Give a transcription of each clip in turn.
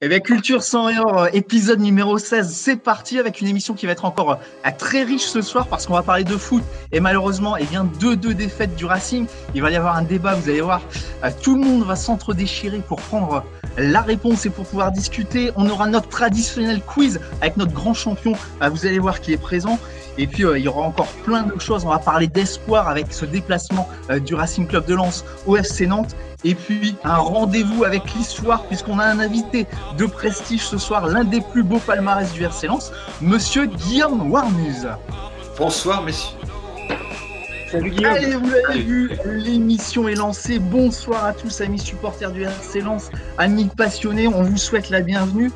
Eh bien, Culture 100 et or, épisode numéro 16, c'est parti avec une émission qui va être encore très riche ce soir parce qu'on va parler de foot et malheureusement, eh bien, deux défaites du Racing. Il va y avoir un débat, vous allez voir, tout le monde va s'entre-déchirer pour prendre la réponse et pour pouvoir discuter. On aura notre traditionnel quiz avec notre grand champion, vous allez voir, qui est présent. Et puis, il y aura encore plein d'autres choses. On va parler d'espoir avec ce déplacement du Racing Club de Lens au FC Nantes. Et puis, un rendez-vous avec l'histoire, puisqu'on a un invité de prestige ce soir, l'un des plus beaux palmarès du RC Lens, Monsieur Guillaume Warmuz. Bonsoir, messieurs. Salut Guillaume. Allez, vous l'avez vu, l'émission est lancée. Bonsoir à tous, amis supporters du RC Lens, amis passionnés. On vous souhaite la bienvenue.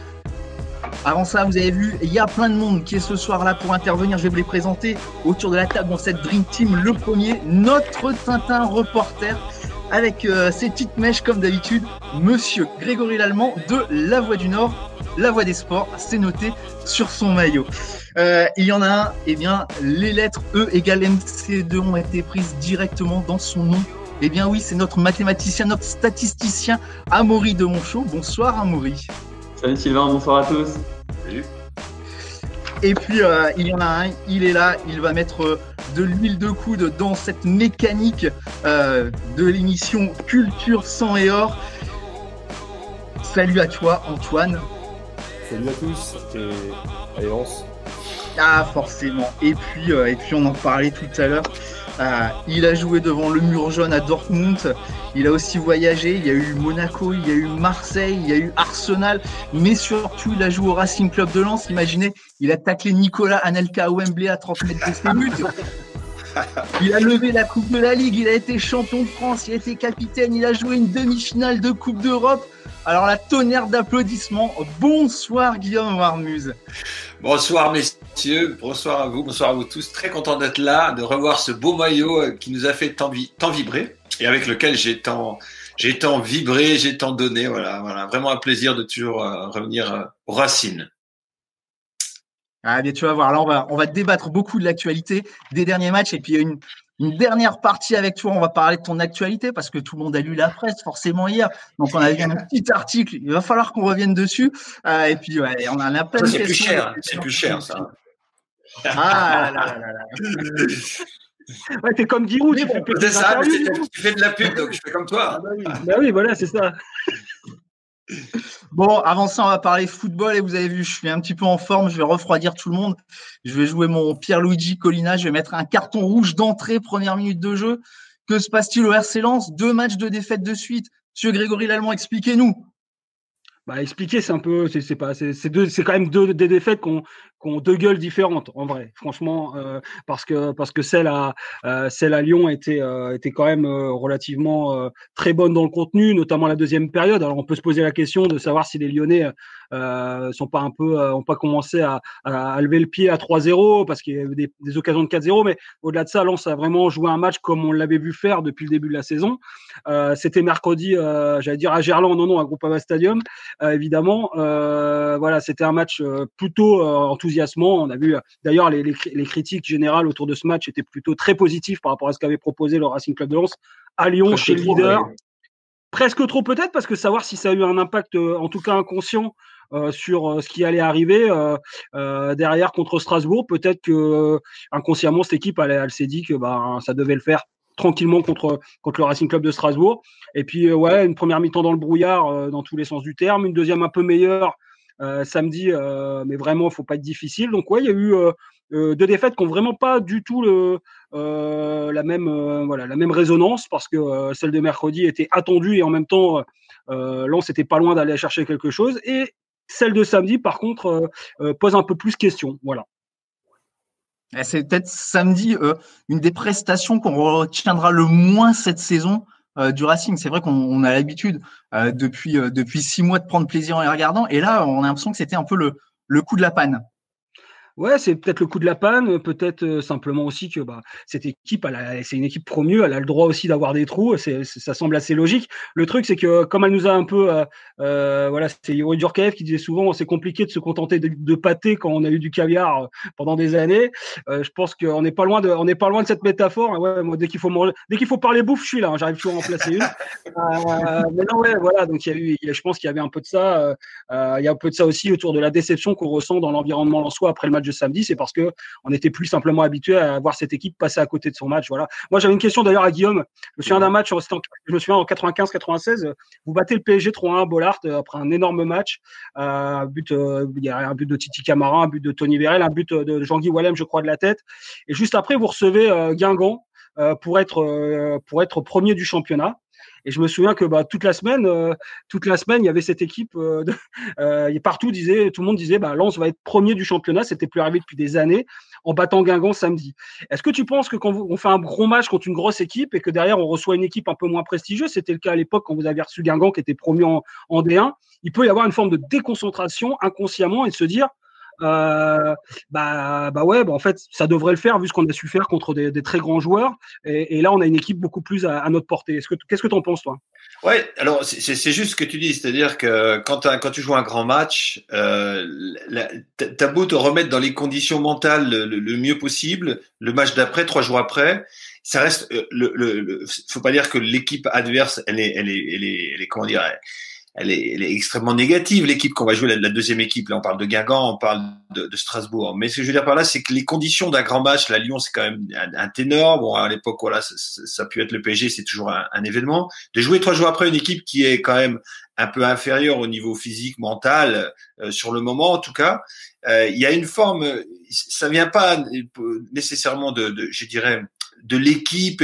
Avant ça, vous avez vu, il y a plein de monde qui est ce soir-là pour intervenir. Je vais vous les présenter autour de la table dans cette Dream Team. Le premier, notre Tintin reporter, avec ses petites mèches comme d'habitude, Monsieur Grégory Lallemand de La Voix du Nord, La Voix des Sports, c'est noté sur son maillot. Il y en a un, eh bien, les lettres E égale MC2 ont été prises directement dans son nom. Eh bien oui, c'est notre mathématicien, notre statisticien, Amaury de Monchaux. Bonsoir Amaury. Salut Sylvain, bonsoir à tous. Salut. Et puis, il y en a un, il est là, il va mettre de l'huile de coude dans cette mécanique de l'émission Culture 100 et or. Salut à toi, Antoine. Salut à tous, et allez, lance. Ah, forcément. Et puis, on en parlait tout à l'heure. Il a joué devant le mur jaune à Dortmund. Il a aussi voyagé. Il y a eu Monaco, il y a eu Marseille, il y a eu Arsenal. Mais surtout, il a joué au Racing Club de Lens. Imaginez, il a taclé Nicolas Anelka à Wembley à 30 mètres de ses buts. Il a levé la Coupe de la Ligue. Il a été champion de France. Il a été capitaine. Il a joué une demi-finale de Coupe d'Europe. Alors, la tonnerre d'applaudissements. Bonsoir, Guillaume Warmuz. Bonsoir, messieurs. Bonsoir à vous tous. Très content d'être là, de revoir ce beau maillot qui nous a fait tant vibrer et avec lequel j'ai tant vibré, j'ai tant donné. Voilà. Vraiment un plaisir de toujours revenir aux racines. Ah, bien, tu vas voir. Là, on va débattre beaucoup de l'actualité des derniers matchs et puis il y a une dernière partie avec toi. On va parler de ton actualité parce que tout le monde a lu la presse forcément hier. Donc, on a vu un petit article. Il va falloir qu'on revienne dessus. Et puis, ouais, on en a plein de questions. C'est plus cher, ça. Ah là. Ouais, t'es comme Giroud, tu c'est ça, tu fais de la pub, donc je fais comme toi. Bah oui, voilà, c'est ça. Bon, avant ça, on va parler football et vous avez vu, je suis un petit peu en forme, je vais refroidir tout le monde. Je vais jouer mon Pierluigi Collina, je vais mettre un carton rouge d'entrée, première minute de jeu. Que se passe-t-il au RC Lens? 2 matchs de défaite de suite. Monsieur Grégory Lallemand, expliquez-nous. Bah, expliquer, c'est un peu, c'est quand même des défaites qui ont deux gueules différentes, en vrai, franchement, parce que celle à Lyon était quand même relativement très bonne dans le contenu, notamment la deuxième période. Alors, on peut se poser la question de savoir si les Lyonnais sont pas ont pas commencé à lever le pied à 3-0 parce qu'il y a eu des occasions de 4-0, mais au-delà de ça, Lens a vraiment joué un match comme on l'avait vu faire depuis le début de la saison. C'était mercredi, j'allais dire à Gerland, non, à Groupama Stadium. Évidemment, voilà, c'était un match plutôt enthousiasmant. On a vu d'ailleurs les critiques générales autour de ce match étaient plutôt très positives par rapport à ce qu'avait proposé le Racing Club de Lens à Lyon, presque chez le leader. Ouais. Presque trop peut-être, parce que savoir si ça a eu un impact, en tout cas inconscient, sur ce qui allait arriver derrière contre Strasbourg. Peut-être que inconsciemment cette équipe elle s'est dit que ça devait le faire tranquillement contre le Racing Club de Strasbourg. Et puis ouais, une première mi-temps dans le brouillard dans tous les sens du terme, une deuxième un peu meilleure samedi, mais vraiment faut pas être difficile. Donc ouais, il y a eu 2 défaites qui ont vraiment pas du tout la même résonance, parce que celle de mercredi était attendue et en même temps Lens était pas loin d'aller chercher quelque chose, et celle de samedi par contre pose un peu plus question. Voilà. C'est peut-être samedi une des prestations qu'on retiendra le moins cette saison du Racing. C'est vrai qu'on a l'habitude depuis 6 mois de prendre plaisir en les regardant, et là on a l'impression que c'était un peu le coup de la panne. Ouais, c'est peut-être le coup de la panne, peut-être simplement aussi que cette équipe, c'est une équipe promue, elle a le droit aussi d'avoir des trous, ça semble assez logique. Le truc, c'est que comme elle nous a un peu, voilà, c'était Yuri Djorkaeff qui disait souvent, c'est compliqué de se contenter de pâté quand on a eu du caviar pendant des années. Je pense qu'on n'est pas loin de cette métaphore. Ouais, moi, dès qu'il faut parler bouffe, je suis là, hein, j'arrive toujours à en placer une. Mais non, ouais, voilà, donc je pense qu'il y avait un peu de ça. Il y a un peu de ça aussi autour de la déception qu'on ressent dans l'environnement lensois après le match de samedi, c'est parce que on n'était plus simplement habitué à voir cette équipe passer à côté de son match. Voilà. Moi, j'avais une question d'ailleurs à Guillaume. Je me souviens d'un match, je me souviens en 95-96, vous battez le PSG 3-1 à Bollaert après un énorme match. Il y a un but de Titi Camara, un but de Tony Vérel, un but de Jean-Guy Wallem, je crois, de la tête. Et juste après, vous recevez Guingamp pour être premier du championnat. Et je me souviens que toute la semaine, il y avait cette équipe. Partout tout le monde disait, Lens va être premier du championnat. C'était plus arrivé depuis des années en battant Guingamp samedi. Est-ce que tu penses que quand on fait un gros match contre une grosse équipe et que derrière on reçoit une équipe un peu moins prestigieuse, c'était le cas à l'époque quand vous avez reçu Guingamp qui était promu en D1, il peut y avoir une forme de déconcentration inconsciemment et de se dire en fait ça devrait le faire vu ce qu'on a su faire contre des très grands joueurs et là on a une équipe beaucoup plus à notre portée. Qu'est-ce que tu en penses toi? Ouais, alors c'est juste ce que tu dis, c'est-à-dire que quand tu joues un grand match, t'as beau te remettre dans les conditions mentales le mieux possible, le match d'après, 3 jours après, ça reste faut pas dire que l'équipe adverse elle est comment dire, elle est extrêmement négative, l'équipe qu'on va jouer, la deuxième équipe. Là, on parle de Guingamp, on parle de Strasbourg. Mais ce que je veux dire par là, c'est que les conditions d'un grand match, la Lyon, c'est quand même un ténor. Bon, à l'époque, voilà, ça a pu être le PSG, c'est toujours un événement. De jouer 3 jours après une équipe qui est quand même un peu inférieure au niveau physique, mental, sur le moment, en tout cas, il y a une forme, ça vient pas nécessairement je dirais, de l'équipe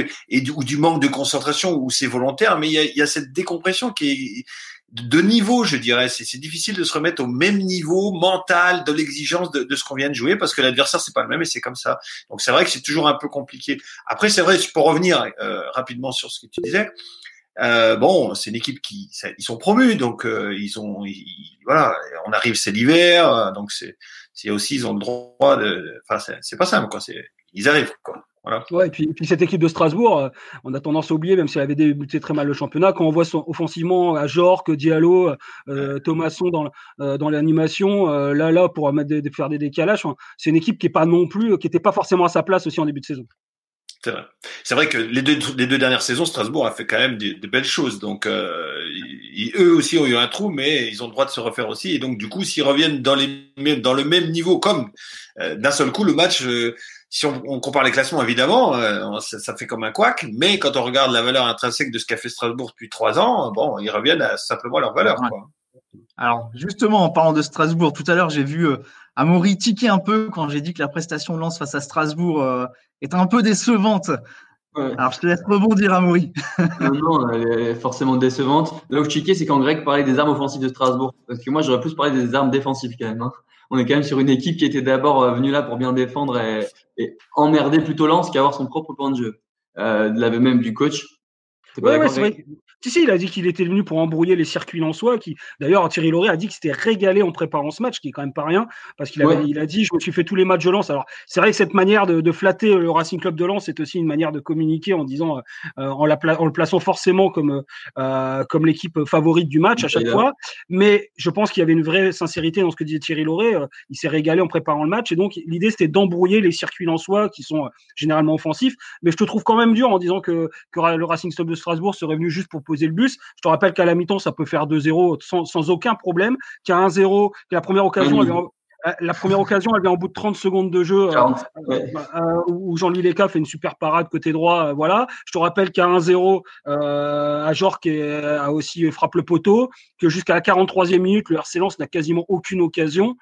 ou du manque de concentration où c'est volontaire, mais il y a cette décompression qui est de niveau, je dirais. C'est difficile de se remettre au même niveau mental de l'exigence de ce qu'on vient de jouer parce que l'adversaire c'est pas le même et c'est comme ça. Donc c'est vrai que c'est toujours un peu compliqué. Après c'est vrai, pour revenir rapidement sur ce que tu disais, c'est une équipe ils sont promus, donc voilà, on arrive, c'est l'hiver, donc c'est aussi ils ont le droit c'est pas simple quoi, ils arrivent quoi. Voilà. Ouais, et puis cette équipe de Strasbourg, on a tendance à oublier, même si elle avait débuté très mal le championnat, quand on voit offensivement à Jorque, Diallo, Thomasson dans l'animation, là pour faire des décalages, c'est une équipe qui était pas forcément à sa place aussi en début de saison. C'est vrai. C'est vrai que les deux dernières saisons, Strasbourg a fait quand même des belles choses. Donc eux aussi ont eu un trou, mais ils ont le droit de se refaire aussi. Et donc du coup, s'ils reviennent dans le même niveau, comme d'un seul coup le match. Si on compare les classements, évidemment, ça fait comme un couac, mais quand on regarde la valeur intrinsèque de ce qu'a fait Strasbourg depuis 3 ans, ils reviennent simplement à leur valeur. Ouais. Quoi. Alors, justement, en parlant de Strasbourg, tout à l'heure, j'ai vu Amaury tiquer un peu quand j'ai dit que la prestation de Lens face à Strasbourg est un peu décevante. Ouais. Alors, je te laisse rebondir, Amaury. Non, elle est forcément décevante. Là où je tiquais, c'est quand Greg parlait des armes offensives de Strasbourg. Parce que moi, j'aurais plus parlé des armes défensives quand même. Hein. On est quand même sur une équipe qui était d'abord venue là pour bien défendre et emmerder plutôt Lens qu'avoir son propre point de jeu. De l'aveu même du coach. Ouais, c'est vrai. Si, il a dit qu'il était venu pour embrouiller les circuits lensois. D'ailleurs, Thierry Lauré a dit qu'il s'était régalé en préparant ce match, qui est quand même pas rien, parce qu'il a dit, je me suis fait tous les matchs de Lens. Alors, c'est vrai que cette manière de flatter le Racing Club de Lens, c'est aussi une manière de communiquer en disant, en le plaçant forcément comme l'équipe favorite du match à chaque fois. Mais je pense qu'il y avait une vraie sincérité dans ce que disait Thierry Lauré. Il s'est régalé en préparant le match, et donc l'idée c'était d'embrouiller les circuits lensois qui sont généralement offensifs. Mais je te trouve quand même dur en disant que le Racing Club de Strasbourg serait venu juste pour poser le bus. Je te rappelle qu'à la mi-temps, ça peut faire 2-0 sans aucun problème. Qu'à 1-0, que la première occasion, elle vient en bout de 30 secondes de jeu, où Jean-Louis Léca fait une super parade côté droit. Voilà. Je te rappelle qu'à 1-0, Ajorc a aussi frappe le poteau, que jusqu'à la 43e minute, le RC Lens n'a quasiment aucune occasion.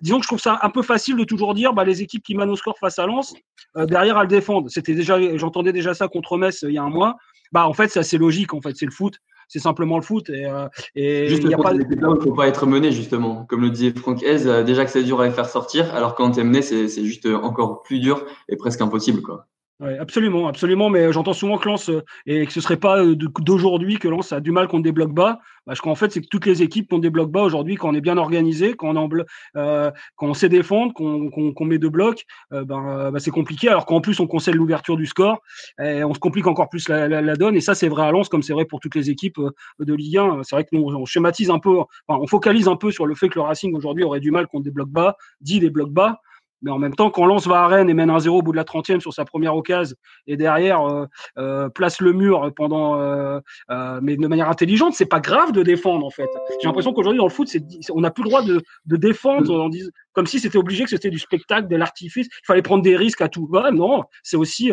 Disons que je trouve ça un peu facile de toujours dire les équipes qui mènent au score face à Lens, derrière elles défendent. J'entendais déjà ça contre Metz il y a un mois. En fait, c'est assez logique. En fait, c'est le foot. C'est simplement le foot. Et juste il ne faut pas être mené, justement. Comme le disait Franck Hez, déjà que c'est dur à les faire sortir, alors quand tu es mené, c'est juste encore plus dur et presque impossible, quoi. Ouais, absolument, absolument, mais j'entends souvent que Lens et que ce serait pas d'aujourd'hui que Lens a du mal contre des blocs bas. Parce qu'en fait, c'est que toutes les équipes ont des blocs bas aujourd'hui, quand on est bien organisé, quand on sait défendre, qu'on met deux blocs, c'est compliqué. Alors qu'en plus on concède l'ouverture du score, et on se complique encore plus la donne. Et ça, c'est vrai à Lens, comme c'est vrai pour toutes les équipes de Ligue 1. C'est vrai que nous, on schématise un peu, on focalise un peu sur le fait que le Racing aujourd'hui aurait du mal contre des blocs bas, des blocs bas. Mais en même temps, quand Lens va à Rennes et mène 1-0 au bout de la 30e sur sa première occasion, et derrière place le mur mais de manière intelligente, c'est pas grave de défendre en fait. J'ai l'impression qu'aujourd'hui dans le foot, on n'a plus le droit de défendre, comme si c'était obligé, que c'était du spectacle, de l'artifice. Il fallait prendre des risques à tout va. Non, c'est aussi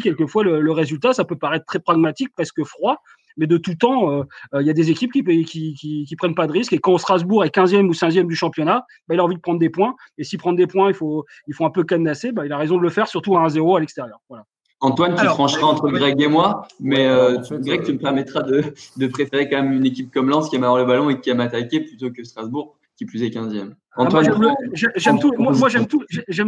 quelquefois le résultat. Ça peut paraître très pragmatique, presque froid. Mais de tout temps, il y a des équipes qui prennent pas de risques. Et quand Strasbourg est 15e ou 16e du championnat, il a envie de prendre des points. Et s'il prend des points, il faut un peu cadenasser. Il a raison de le faire, surtout à 1-0 à l'extérieur. Voilà. Antoine, tu trancheras entre Greg et moi, mais Greg, tu me permettras de préférer quand même une équipe comme Lens qui aime avoir le ballon et qui aime attaquer plutôt que Strasbourg, qui plus est 15e. Antoine, j'aime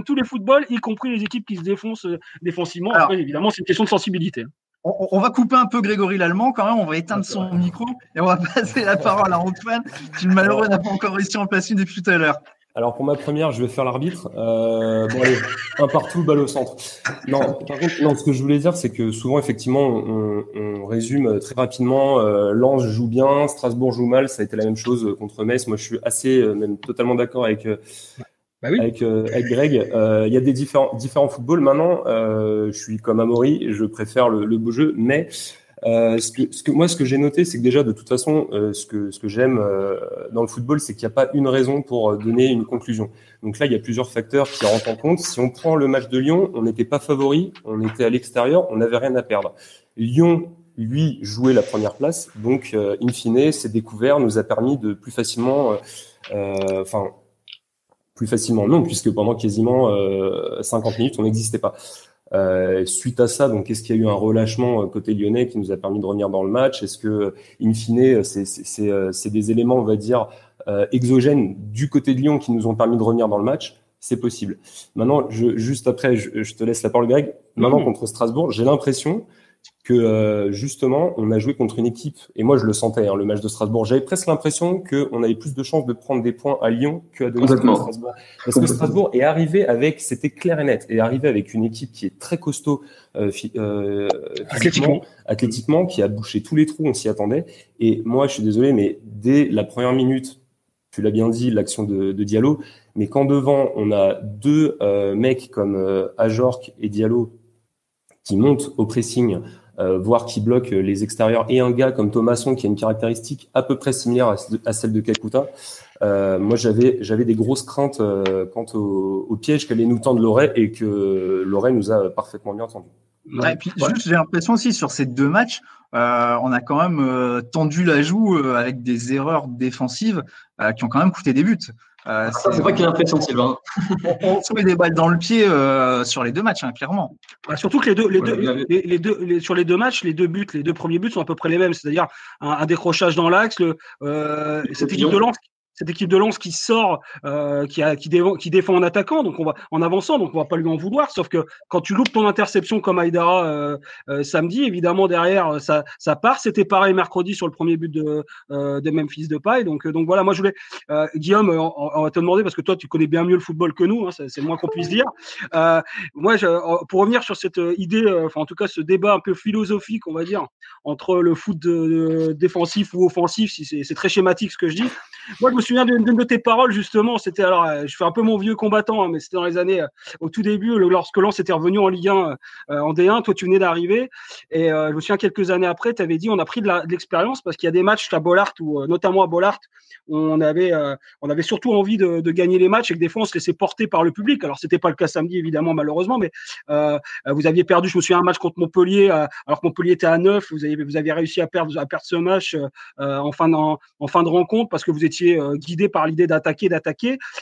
tous les footballs, y compris les équipes qui se défoncent défensivement. Après, évidemment, c'est une question de sensibilité. On va couper un peu Grégory Lallemand quand même, on va éteindre son micro et on va passer la parole à Antoine qui malheureusement n'a pas encore réussi à en placer une depuis tout à l'heure. Alors pour ma première, je vais faire l'arbitre. Bon allez, un partout, balle au centre. Non, par contre, non, ce que je voulais dire, c'est que souvent effectivement, on résume très rapidement. Lens joue bien, Strasbourg joue mal. Ça a été la même chose contre Metz. Moi, je suis assez, même totalement d'accord avec Greg. Il y a des différents footballs. Maintenant, je suis comme Amaury, je préfère le beau jeu, mais ce que j'ai noté, c'est que déjà de toute façon, ce que j'aime dans le football, c'est qu'il n'y a pas une raison pour donner une conclusion. Donc là, il y a plusieurs facteurs qui rentrent en compte. Si on prend le match de Lyon, on n'était pas favori, on était à l'extérieur, on n'avait rien à perdre. Lyon, lui, jouait la première place, donc in fine, ses découvertes nous a permis de plus facilement, plus facilement non, puisque pendant quasiment 50 minutes, on n'existait pas. Suite à ça, donc est-ce qu'il y a eu un relâchement côté lyonnais qui nous a permis de revenir dans le match? Est-ce que, in fine, c'est des éléments, on va dire, exogènes du côté de Lyon qui nous ont permis de revenir dans le match? C'est possible. Maintenant, juste après, je te laisse la parole, Greg. Maintenant, contre Strasbourg, j'ai l'impression que justement, on a joué contre une équipe, et moi je le sentais, le match de Strasbourg, j'avais presque l'impression qu'on avait plus de chances de prendre des points à Lyon qu'à domicile à Strasbourg. Parce que Strasbourg est arrivé c'était clair et net, est arrivé avec une équipe qui est très costaud athlétiquement, qui a bouché tous les trous, on s'y attendait. Et moi, je suis désolé, mais dès la première minute, tu l'as bien dit, l'action de Diallo, mais quand devant, on a deux mecs comme Ajorc et Diallo qui montent au pressing, voire qui bloquent les extérieurs, et un gars comme Thomasson qui a une caractéristique à peu près similaire à celle de Kakuta, moi j'avais des grosses craintes quant au piège qu'allait nous tendre Loret, et que Loret nous a parfaitement bien entendu. Ouais, et puis juste, j'ai l'impression aussi sur ces deux matchs, on a quand même tendu la joue avec des erreurs défensives qui ont quand même coûté des buts. C'est vrai qu'il y a l'impression, Sylvain. On se met des balles dans le pied sur les deux matchs, clairement. Surtout que sur les deux matchs, les deux premiers buts sont à peu près les mêmes, c'est-à-dire un décrochage dans l'axe, cette équipe de Lens qui sort, qui défend en attaquant, donc en avançant, donc on va pas lui en vouloir. Sauf que quand tu loupes ton interception comme Aïdara samedi, évidemment derrière ça part. C'était pareil mercredi sur le premier but de Memphis Depay. Donc voilà, moi je voulais Guillaume, on va te demander parce que toi tu connais bien mieux le football que nous, c'est le moins qu'on puisse dire. Moi, pour revenir sur cette idée, en tout cas ce débat un peu philosophique, on va dire, entre le foot défensif ou offensif, si c'est très schématique ce que je dis. Moi, je me souviens d'une de tes paroles, justement. C'était, alors, je fais un peu mon vieux combattant, mais c'était dans les années, au tout début, lorsque Lens était revenu en Ligue 1, en D1. Toi, tu venais d'arriver. Et je me souviens, quelques années après, tu avais dit, on a pris de l'expérience parce qu'il y a des matchs à Bollaert, notamment à Bollaert, où on avait surtout envie de gagner les matchs et que des fois, on se laissait porter par le public. Alors, c'était pas le cas samedi, évidemment, malheureusement, mais vous aviez perdu, je me souviens, un match contre Montpellier, alors que Montpellier était à 9. Vous avez réussi à perdre ce match en fin de rencontre parce que vous étiez guidé par l'idée d'attaquer.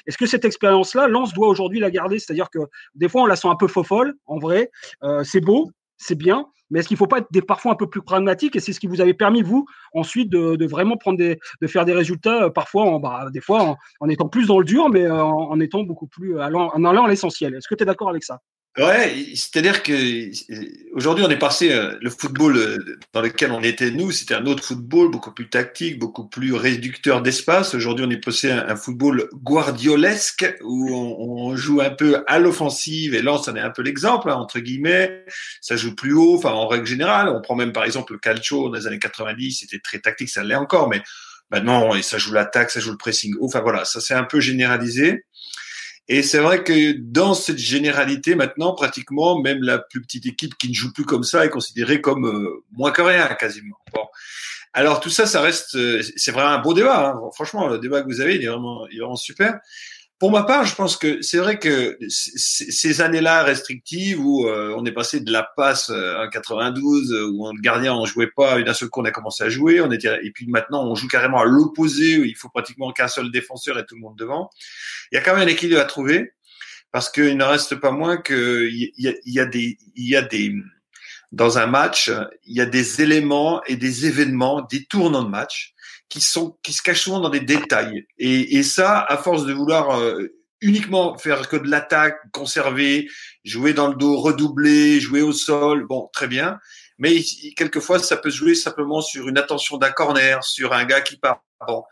Est-ce que cette expérience-là, Lens doit aujourd'hui la garder? C'est-à-dire que des fois, on la sent un peu fofolle, en vrai. C'est beau, c'est bien, mais est-ce qu'il ne faut pas être parfois un peu plus pragmatique? Et c'est ce qui vous avait permis, vous, ensuite, de vraiment de faire des résultats, parfois, des fois, en étant plus dans le dur, mais en étant beaucoup plus en allant à l'essentiel. Est-ce que tu es d'accord avec ça? Ouais, c'est-à-dire que aujourd'hui on est passé le football dans lequel on était nous, c'était un autre football beaucoup plus tactique, beaucoup plus réducteur d'espace. Aujourd'hui on est passé à un football guardiolesque où on joue un peu à l'offensive et Lens en est un peu l'exemple entre guillemets. Ça joue plus haut, enfin en règle générale. On prend même par exemple le calcio dans les années 90, c'était très tactique, ça l'est encore, mais maintenant ça joue l'attaque, ça joue le pressing haut. Enfin voilà, ça s'est un peu généralisé. Et c'est vrai que dans cette généralité, maintenant, pratiquement, même la plus petite équipe qui ne joue plus comme ça est considérée comme moins que rien, quasiment. Bon. Alors tout ça, ça reste, c'est vraiment un beau débat. Hein. Franchement, le débat que vous avez, il est vraiment super. Pour ma part, je pense que c'est vrai que ces années-là restrictives où on est passé de la passe en 92 où le gardien on jouait pas et d'un seul coup on a commencé à jouer, et puis maintenant on joue carrément à l'opposé où il faut pratiquement qu'un seul défenseur et tout le monde devant. Il y a quand même un équilibre à trouver parce qu'il ne reste pas moins que il y a des dans un match, il y a des éléments et des événements, des tournants de match qui se cachent souvent dans des détails. Et ça, à force de vouloir uniquement faire que de l'attaque, conserver, jouer dans le dos, redoubler, jouer au sol, bon, très bien. Mais quelquefois, ça peut se jouer simplement sur une attention d'un corner, sur un gars qui part. Bon.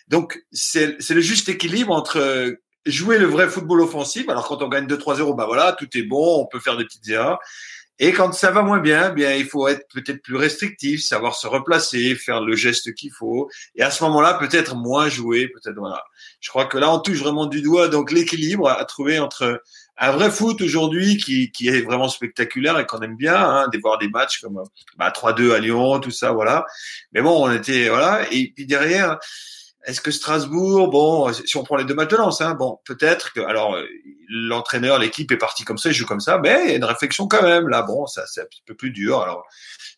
Donc, c'est le juste équilibre entre jouer le vrai football offensif. Alors, quand on gagne 2-3-0, bah voilà, tout est bon, on peut faire des petites erreurs. Et quand ça va moins bien, bien, il faut être peut-être plus restrictif, savoir se replacer, faire le geste qu'il faut. Et à ce moment-là, peut-être moins jouer, peut-être, voilà. Je crois que là, on touche vraiment du doigt, donc l'équilibre à trouver entre un vrai foot aujourd'hui qui est vraiment spectaculaire et qu'on aime bien, hein, de voir des matchs comme 3-2 à Lyon, tout ça, voilà. Mais bon, on était, voilà. Et puis derrière, est-ce que Strasbourg, bon, si on prend les deux matchs de Lens, hein, bon, peut-être que, alors, l'entraîneur, l'équipe est partie comme ça, il joue comme ça, mais il y a une réflexion quand même. Là, bon, ça, c'est un petit peu plus dur. Alors,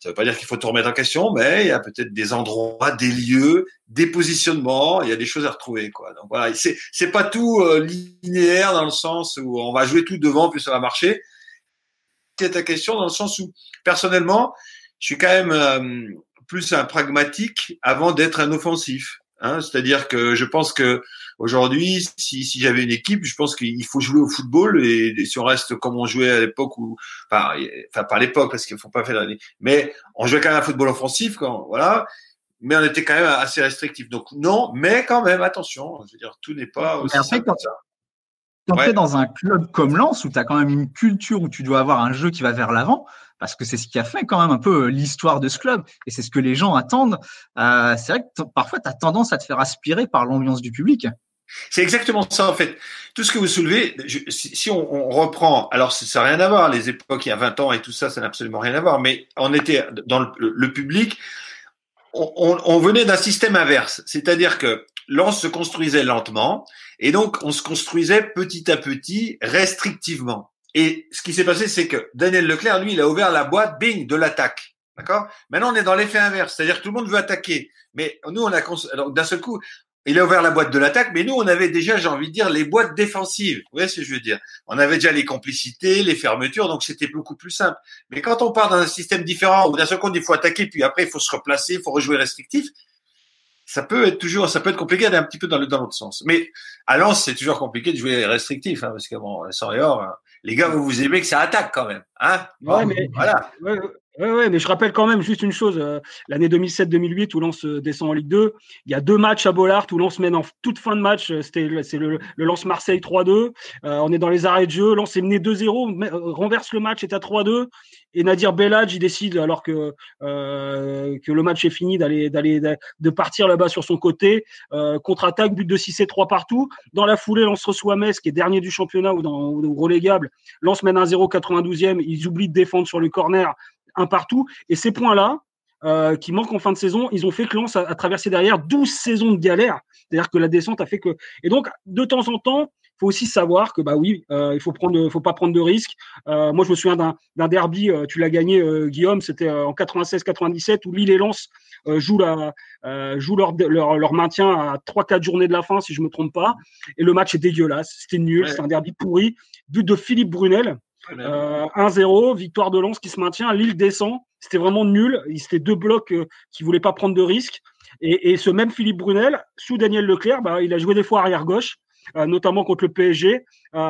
ça veut pas dire qu'il faut tout remettre en question, mais il y a peut-être des endroits, des lieux, des positionnements, il y a des choses à retrouver, quoi. Donc voilà, c'est pas tout linéaire dans le sens où on va jouer tout devant puis ça va marcher. C'est ta question dans le sens où, personnellement, je suis quand même plus un pragmatique avant d'être un offensif. Hein, c'est-à-dire que je pense que aujourd'hui, si j'avais une équipe, je pense qu'il faut jouer au football et si on reste comme on jouait à l'époque où, enfin pas à l'époque parce qu'il faut pas faire, mais on jouait quand même un football offensif, quand, voilà. Mais on était quand même assez restrictif. Donc non, mais quand même attention. Je veux dire, tout n'est pas aussi simple que ça. Quand tu es dans un club comme Lens où tu as quand même une culture où tu dois avoir un jeu qui va vers l'avant, parce que c'est ce qui a fait quand même un peu l'histoire de ce club et c'est ce que les gens attendent. C'est vrai que parfois tu as tendance à te faire aspirer par l'ambiance du public. C'est exactement ça en fait. Tout ce que vous soulevez, si on reprend, alors ça n'a rien à voir, les époques il y a 20 ans et tout ça, ça n'a absolument rien à voir, mais on était dans le public, on venait d'un système inverse, c'est-à-dire que Lens se construisait lentement et donc on se construisait petit à petit, restrictivement. Et ce qui s'est passé, c'est que Daniel Leclerc, lui, il a ouvert la boîte, bing, de l'attaque. D'accord? Maintenant, on est dans l'effet inverse, c'est-à-dire que tout le monde veut attaquer. Mais nous, alors d'un seul coup, il a ouvert la boîte de l'attaque, mais nous, on avait déjà, j'ai envie de dire, les boîtes défensives. Vous voyez ce que je veux dire? On avait déjà les complicités, les fermetures, donc c'était beaucoup plus simple. Mais quand on part dans un système différent, où d'un seul coup, il faut attaquer, puis après, il faut se replacer, il faut rejouer restrictif, ça peut être compliqué d'aller un petit peu dans l'autre sens. Mais à Lens, c'est toujours compliqué de jouer restrictif, hein, parce que bon, sans et hors, les gars, vous aimez que ça attaque quand même, hein? Ouais, mais voilà. Ouais, mais je rappelle quand même juste une chose. L'année 2007-2008 où Lens descend en Ligue 2, il y a 2 matchs à Bollaert où Lens mène en toute fin de match. C'est le Lens Marseille 3-2. On est dans les arrêts de jeu. Lens est mené 2-0, renverse le match, est à 3-2. Et Nadir Belhadj, il décide, alors que le match est fini, de partir là-bas sur son côté. Contre-attaque, but de 6 et 3 partout. Dans la foulée, Lens reçoit Metz, qui est dernier du championnat ou relégable. Lens mène 1-0, 92e. Ils oublient de défendre sur le corner. Un partout. Et ces points-là, qui manquent en fin de saison, ils ont fait que Lens a traversé derrière 12 saisons de galère. C'est-à-dire que la descente a fait que... Et donc, de temps en temps, il faut aussi savoir que, il faut pas prendre de risques. Moi, je me souviens d'un derby, tu l'as gagné, Guillaume, c'était en 96-97, où Lille et Lens jouent leur maintien à 3-4 journées de la fin, si je me trompe pas. Et le match est dégueulasse. C'était nul, c'était un derby pourri. But de Philippe Brunel. 1-0, victoire de Lens qui se maintient, Lille descend, c'était vraiment nul, c'était 2 blocs qui voulaient pas prendre de risques, et ce même Philippe Brunel, sous Daniel Leclerc, il a joué des fois arrière gauche, notamment contre le PSG, pour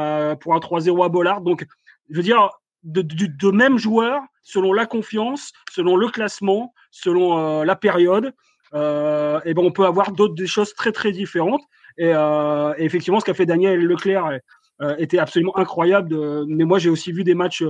un 3-0 à Bollaert. Donc je veux dire, de mêmes joueurs, selon la confiance, selon le classement, selon la période, et ben on peut avoir des choses très très différentes. Et effectivement, ce qu'a fait Daniel Leclerc était absolument incroyable. Mais moi, j'ai aussi vu des matchs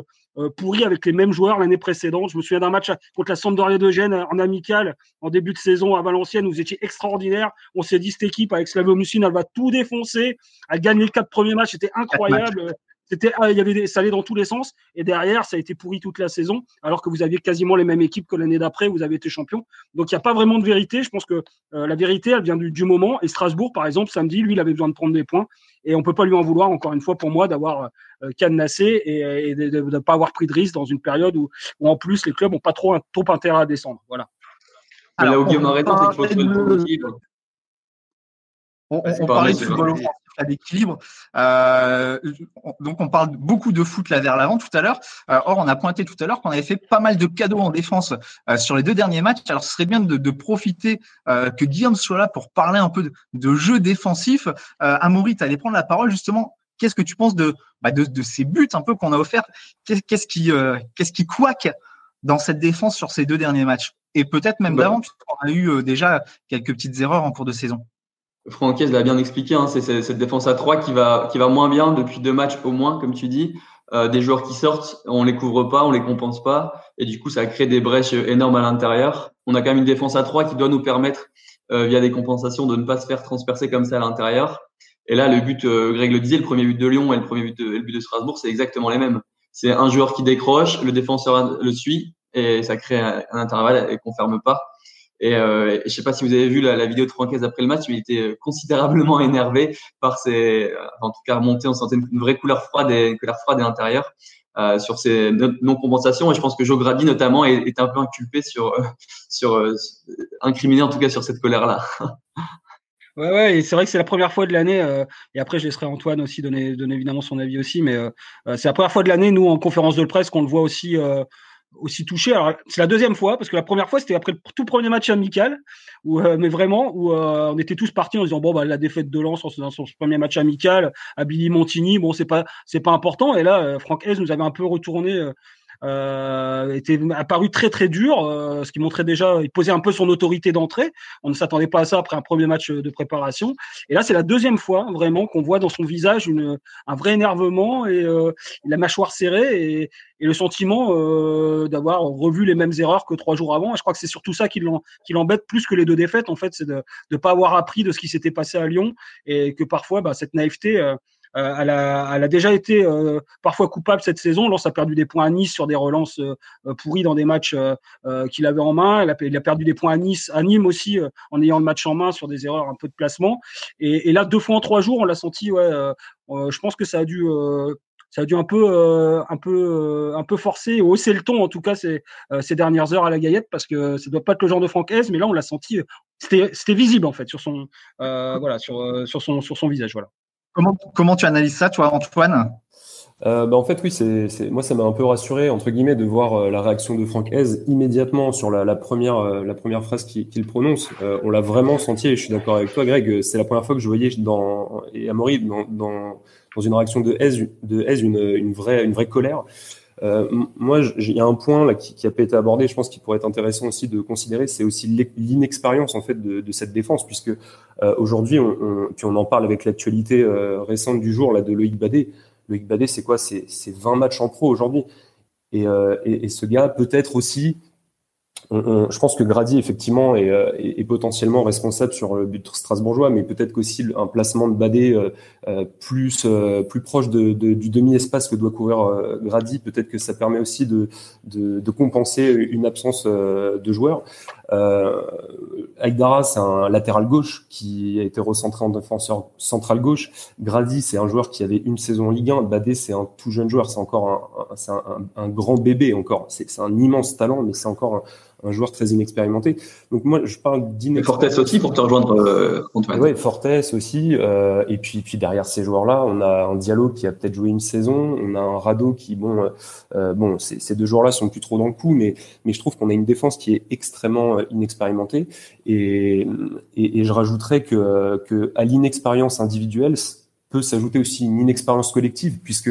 pourris avec les mêmes joueurs l'année précédente. Je me souviens d'un match contre la Sampdoria de Gênes en amical en début de saison à Valenciennes où vous étiez extraordinaire. On s'est dit cette équipe avec Slavoj Musin, elle va tout défoncer. Elle gagne les 4 premiers matchs, c'était incroyable. Ça allait dans tous les sens. Et derrière, ça a été pourri toute la saison, alors que vous aviez quasiment les mêmes équipes que l'année d'après, vous avez été champion. Donc, il n'y a pas vraiment de vérité. Je pense que la vérité, elle vient du moment. Et Strasbourg, par exemple, samedi, lui, il avait besoin de prendre des points. Et on ne peut pas lui en vouloir, encore une fois, pour moi, d'avoir cadenassé et de ne pas avoir pris de risque dans une période où en plus, les clubs n'ont pas trop intérêt à descendre. Voilà. Alors, là où Guillaume a raison, c'est qu'il faut trouver le point d'équilibre. On parlait de football offensif, d'équilibre. Donc, on parle beaucoup de foot là vers l'avant tout à l'heure. Or, on a pointé tout à l'heure qu'on avait fait pas mal de cadeaux en défense sur les 2 derniers matchs. Alors, ce serait bien de profiter que Guillaume soit là pour parler un peu de jeu défensif. Amaury, tu allais prendre la parole justement. Qu'est-ce que tu penses de ces buts un peu qu'on a offerts? Qu'est-ce qui couaque dans cette défense sur ces 2 derniers matchs? Et peut-être même d'avant, puisqu'on a eu déjà quelques petites erreurs en cours de saison. Franquès l'a bien expliqué, hein, c'est cette défense à 3 qui va moins bien depuis 2 matchs au moins, comme tu dis. Des joueurs qui sortent, on les couvre pas, on les compense pas, et du coup ça crée des brèches énormes à l'intérieur. On a quand même une défense à 3 qui doit nous permettre, via des compensations, de ne pas se faire transpercer comme ça à l'intérieur. Et là, le but, Greg le disait, le premier but de Lyon et le but de Strasbourg, c'est exactement les mêmes. C'est un joueur qui décroche, le défenseur le suit, et ça crée un intervalle et qu'on ferme pas. Et je sais pas si vous avez vu la vidéo de Franquès après le match, mais il était considérablement énervé par en tout cas remonté, on sentait une vraie couleur froide à l'intérieur sur ces non-compensations. Et je pense que Joe Grady notamment est un peu inculpé incriminé en tout cas sur cette colère-là. Ouais, et c'est vrai que c'est la première fois de l'année, et après je laisserai Antoine aussi donner évidemment son avis aussi, mais c'est la première fois de l'année, nous, en conférence de presse, qu'on le voit aussi touché. Alors, c'est la 2e fois, parce que la première fois, c'était après le tout premier match amical, mais vraiment, où on était tous partis en disant, bon, la défaite de Lens dans son premier match amical, à Billy Montigny, bon, c'est pas important. Et là, Franck Hez nous avait un peu retourné, était apparu très très dur, ce qui montrait déjà, il posait un peu son autorité d'entrée. On ne s'attendait pas à ça après un premier match de préparation. Et là, c'est la 2e fois vraiment qu'on voit dans son visage un vrai énervement et la mâchoire serrée et le sentiment d'avoir revu les mêmes erreurs que 3 jours avant. Et je crois que c'est surtout ça qui l'embête plus que les 2 défaites. En fait, c'est de pas avoir appris de ce qui s'était passé à Lyon et que parfois, cette naïveté. Elle a déjà été parfois coupable cette saison. Lens a perdu des points à Nice sur des relances pourries dans des matchs qu'il avait en main. Il a perdu des points à Nîmes aussi en ayant le match en main sur des erreurs un peu de placement. Et là, 2 fois en 3 jours, on l'a senti. Je pense que ça a dû un peu forcer et hausser le ton, en tout cas ces dernières heures à la Gaillette, parce que ça doit pas être le genre de Franck Hez, mais là on l'a senti, c'était visible en fait sur son sur son visage. Voilà. Comment tu analyses ça, toi, Antoine? En fait, oui, moi, ça m'a un peu rassuré, entre guillemets, de voir la réaction de Franck Hez immédiatement sur la première phrase qu'il prononce. On l'a vraiment senti, et je suis d'accord avec toi, Greg, c'est la première fois que je voyais et Amaury dans une réaction de Hez une vraie colère. Moi, il y a un point là qui a pas été abordé, je pense qu'il pourrait être intéressant aussi de considérer, c'est aussi l'inexpérience en fait de cette défense, puisque aujourd'hui, puis on en parle avec l'actualité récente du jour là de Loïc Badet. Loïc Badet, c'est quoi? C'est 20 matchs en pro aujourd'hui, et ce gars peut-être aussi. Je pense que Grady effectivement est potentiellement responsable sur le but strasbourgeois, mais peut-être qu'aussi un placement de Badet plus proche du demi-espace que doit couvrir Grady, peut-être que ça permet aussi de compenser une absence de joueurs. Aïdara, c'est un latéral gauche qui a été recentré en défenseur central gauche. Grady, c'est un joueur qui avait une saison en Ligue 1. Badet, c'est un tout jeune joueur, c'est encore un grand bébé encore. C'est un immense talent, mais c'est encore un joueur très inexpérimenté. Donc moi, je parle d'inexpérience. Fortes aussi, pour te rejoindre, Antoine. Oui, Fortes aussi. Et puis derrière ces joueurs-là, on a un Diallo qui a peut-être joué une saison. On a un Rado qui, ces 2 joueurs-là sont plus trop dans le coup, mais je trouve qu'on a une défense qui est extrêmement inexpérimentée. Et je rajouterais que à l'inexpérience individuelle peut s'ajouter aussi une inexpérience collective, puisque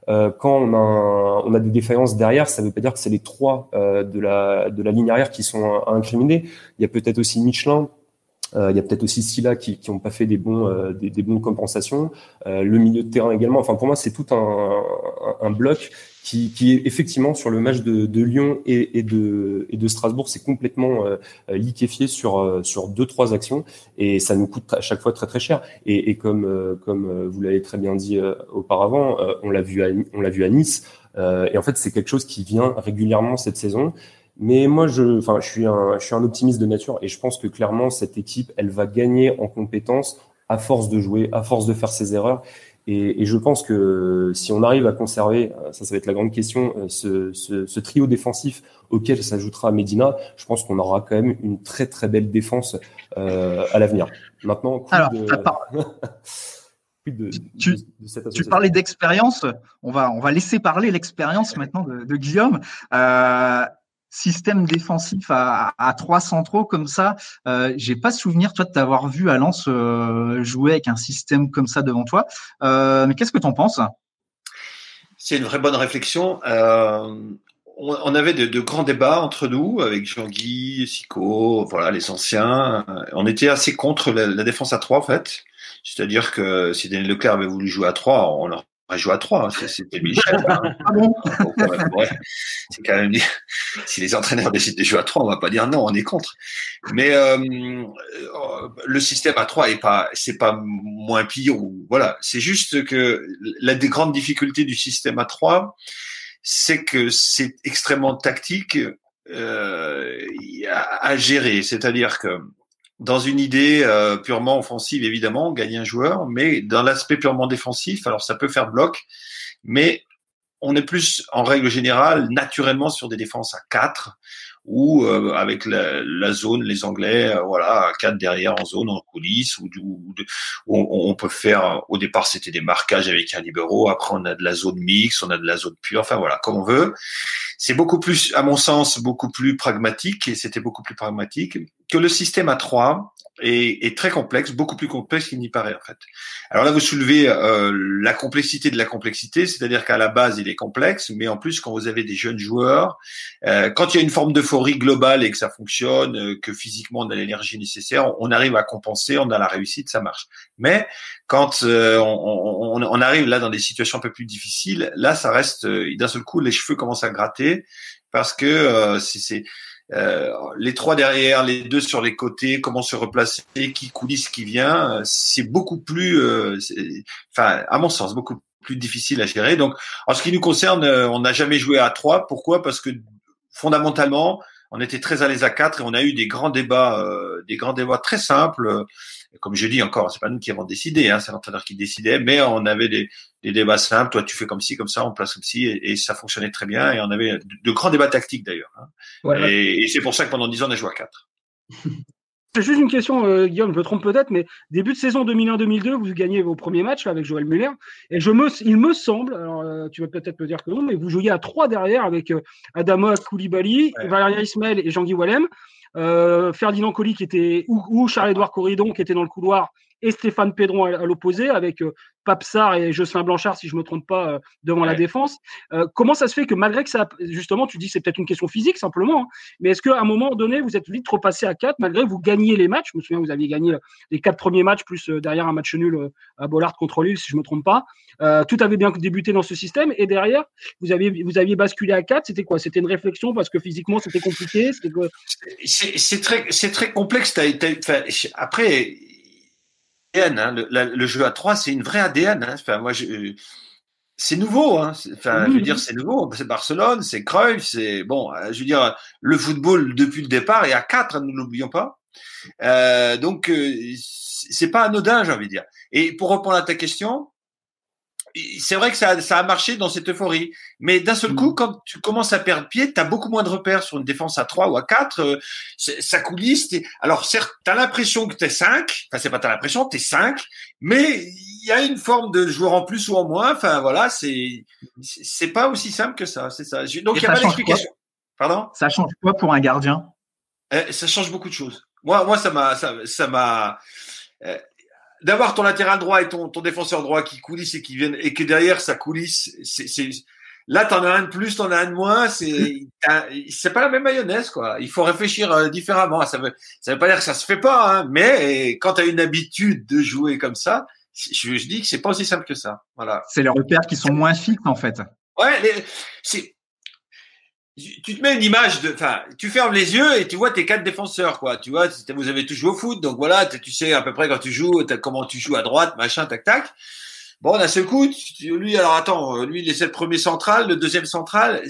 quand on a des défaillances derrière, ça veut pas dire que c'est les 3 de la ligne arrière qui sont incriminés. Il y a peut-être aussi Michelin. Il y a peut-être aussi Silla qui ont pas fait des bonnes compensations. Le milieu de terrain également. Enfin, pour moi, c'est tout un bloc qui est effectivement sur le match de Lyon et de Strasbourg, c'est complètement liquéfié sur 2-3 actions et ça nous coûte à chaque fois très très cher. Et comme vous l'avez très bien dit auparavant, on l'a vu à Nice. Et en fait, c'est quelque chose qui vient régulièrement cette saison. Mais moi, je suis un optimiste de nature et je pense que clairement cette équipe, elle va gagner en compétences à force de jouer, à force de faire ses erreurs. Et je pense que si on arrive à conserver, ça va être la grande question, ce trio défensif auquel s'ajoutera Medina, je pense qu'on aura quand même une très très belle défense à l'avenir. Maintenant, tu parlais d'expérience, on va laisser parler l'expérience maintenant de Guillaume. Système défensif à 3 centraux comme ça, j'ai pas souvenir toi de t'avoir vu à Lens jouer avec un système comme ça devant toi. Mais qu'est-ce que t'en penses? C'est une vraie bonne réflexion. On avait de grands débats entre nous avec Jean-Guy, Sico, voilà les anciens. On était assez contre la défense à 3 en fait. C'est-à-dire que si Daniel Leclerc avait voulu jouer à 3, on aurait joué à 3, c'était Michel. Hein. Ah bon? Donc, ouais, c'est quand même dire, si les entraîneurs décident de jouer à 3, on va pas dire non, on est contre. Mais le système à 3 c'est pas moins pire ou voilà, c'est juste que la des grandes difficultés du système à 3, c'est que c'est extrêmement tactique à gérer, c'est-à-dire que dans une idée purement offensive, évidemment, on gagne un joueur, mais dans l'aspect purement défensif, alors ça peut faire bloc, mais on est plus, en règle générale, naturellement sur des défenses à 4, ou avec la zone, les Anglais, voilà, à 4 derrière en zone, en coulisses, où on peut faire, au départ c'était des marquages avec un libéro, après on a de la zone mixte, on a de la zone pure, enfin voilà, comme on veut. C'est beaucoup plus, à mon sens, beaucoup plus pragmatique, et c'était beaucoup plus pragmatique que le système à 3 est très complexe, beaucoup plus complexe qu'il n'y paraît en fait. Alors là, vous soulevez la complexité de la complexité, c'est-à-dire qu'à la base, il est complexe, mais en plus, quand vous avez des jeunes joueurs, quand il y a une forme d'euphorie globale et que ça fonctionne, que physiquement on a l'énergie nécessaire, on arrive à compenser, on a la réussite, ça marche. Mais quand on arrive là dans des situations un peu plus difficiles, là, ça reste d'un seul coup, les cheveux commencent à gratter parce que les 3 derrière, les 2 sur les côtés, comment se replacer, qui coulisse, qui vient, c'est beaucoup plus, à mon sens, beaucoup plus difficile à gérer. Donc, en ce qui nous concerne, on n'a jamais joué à 3. Pourquoi? Parce que fondamentalement, on était très à l'aise à 4 et on a eu des grands débats très simples. Comme je dis encore, c'est pas nous qui avons décidé, hein, c'est l'entraîneur qui décidait, mais on avait des débats simples. Toi, tu fais comme ci, comme ça, on place comme ci, et ça fonctionnait très bien. Et on avait de grands débats tactiques d'ailleurs. Hein. Ouais. Et c'est pour ça que pendant 10 ans, on a joué à 4. C'est juste une question, Guillaume, je me trompe peut-être, mais début de saison 2001-2002, vous gagnez vos premiers matchs là, avec Joël Muller. Et il me semble, alors tu vas peut-être me dire que non, mais vous jouiez à 3 derrière avec Adama Koulibaly, Valérien Ismaël et Jean-Guy Wallem. Ferdinand Coly qui était ou Charles-Édouard Corridon qui était dans le couloir et Stéphane Pédron à l'opposé avec Pape Sarr et Jocelyn Blanchard si je me trompe pas devant la défense. Comment ça se fait que malgré que ça, justement tu dis que c'est peut-être une question physique simplement, hein, mais est-ce qu'à un moment donné vous êtes vite repassé à 4 malgré que vous gagniez les matchs? Je me souviens vous aviez gagné les 4 premiers matchs plus derrière un match nul à Bollard contre Lille si je me trompe pas. Tout avait bien débuté dans ce système et derrière vous aviez basculé à 4. C'était quoi? C'était une réflexion parce que physiquement c'était compliqué? C'est très complexe. Après, hein, le jeu à 3, c'est une vraie ADN. Hein. Enfin, moi, c'est nouveau. Hein. Enfin, je veux dire, c'est nouveau. C'est Barcelone, c'est Cruyff, c'est bon. Je veux dire, le football depuis le départ est à 4. Nous l'oublions pas. Donc, c'est pas anodin, j'ai envie de dire. Et pour répondre à ta question. C'est vrai que ça a marché dans cette euphorie. Mais d'un seul coup, quand tu commences à perdre pied, tu as beaucoup moins de repères sur une défense à 3 ou à 4. Ça coulisse. Alors, certes, tu as l'impression que tu es 5. Enfin, c'est pas t'as l'impression, tu es 5. Mais il y a une forme de joueur en plus ou en moins. Enfin, voilà, c'est pas aussi simple que ça. C'est ça. Donc, il n'y a pas d'explication. Pardon? Ça change quoi pour un gardien? Ça change beaucoup de choses. Moi, ça m'a d'avoir ton latéral droit et ton défenseur droit qui coulisse et qui viennent et que derrière ça coulisse, là t'en as un de plus, t'en as un de moins, c'est pas la même mayonnaise quoi. Il faut réfléchir différemment. Ça veut pas dire que ça se fait pas, hein, mais quand t'as une habitude de jouer comme ça, je dis que c'est pas aussi simple que ça. Voilà. C'est les repères qui sont moins fixes en fait. Ouais, tu te mets une image tu fermes les yeux et tu vois tes 4 défenseurs, quoi. Tu vois, vous avez tous joué au foot, donc voilà, tu sais à peu près quand tu joues, comment tu joues à droite, machin, tac, tac. Bon, d'un seul coup, lui, il est le premier central, le deuxième central,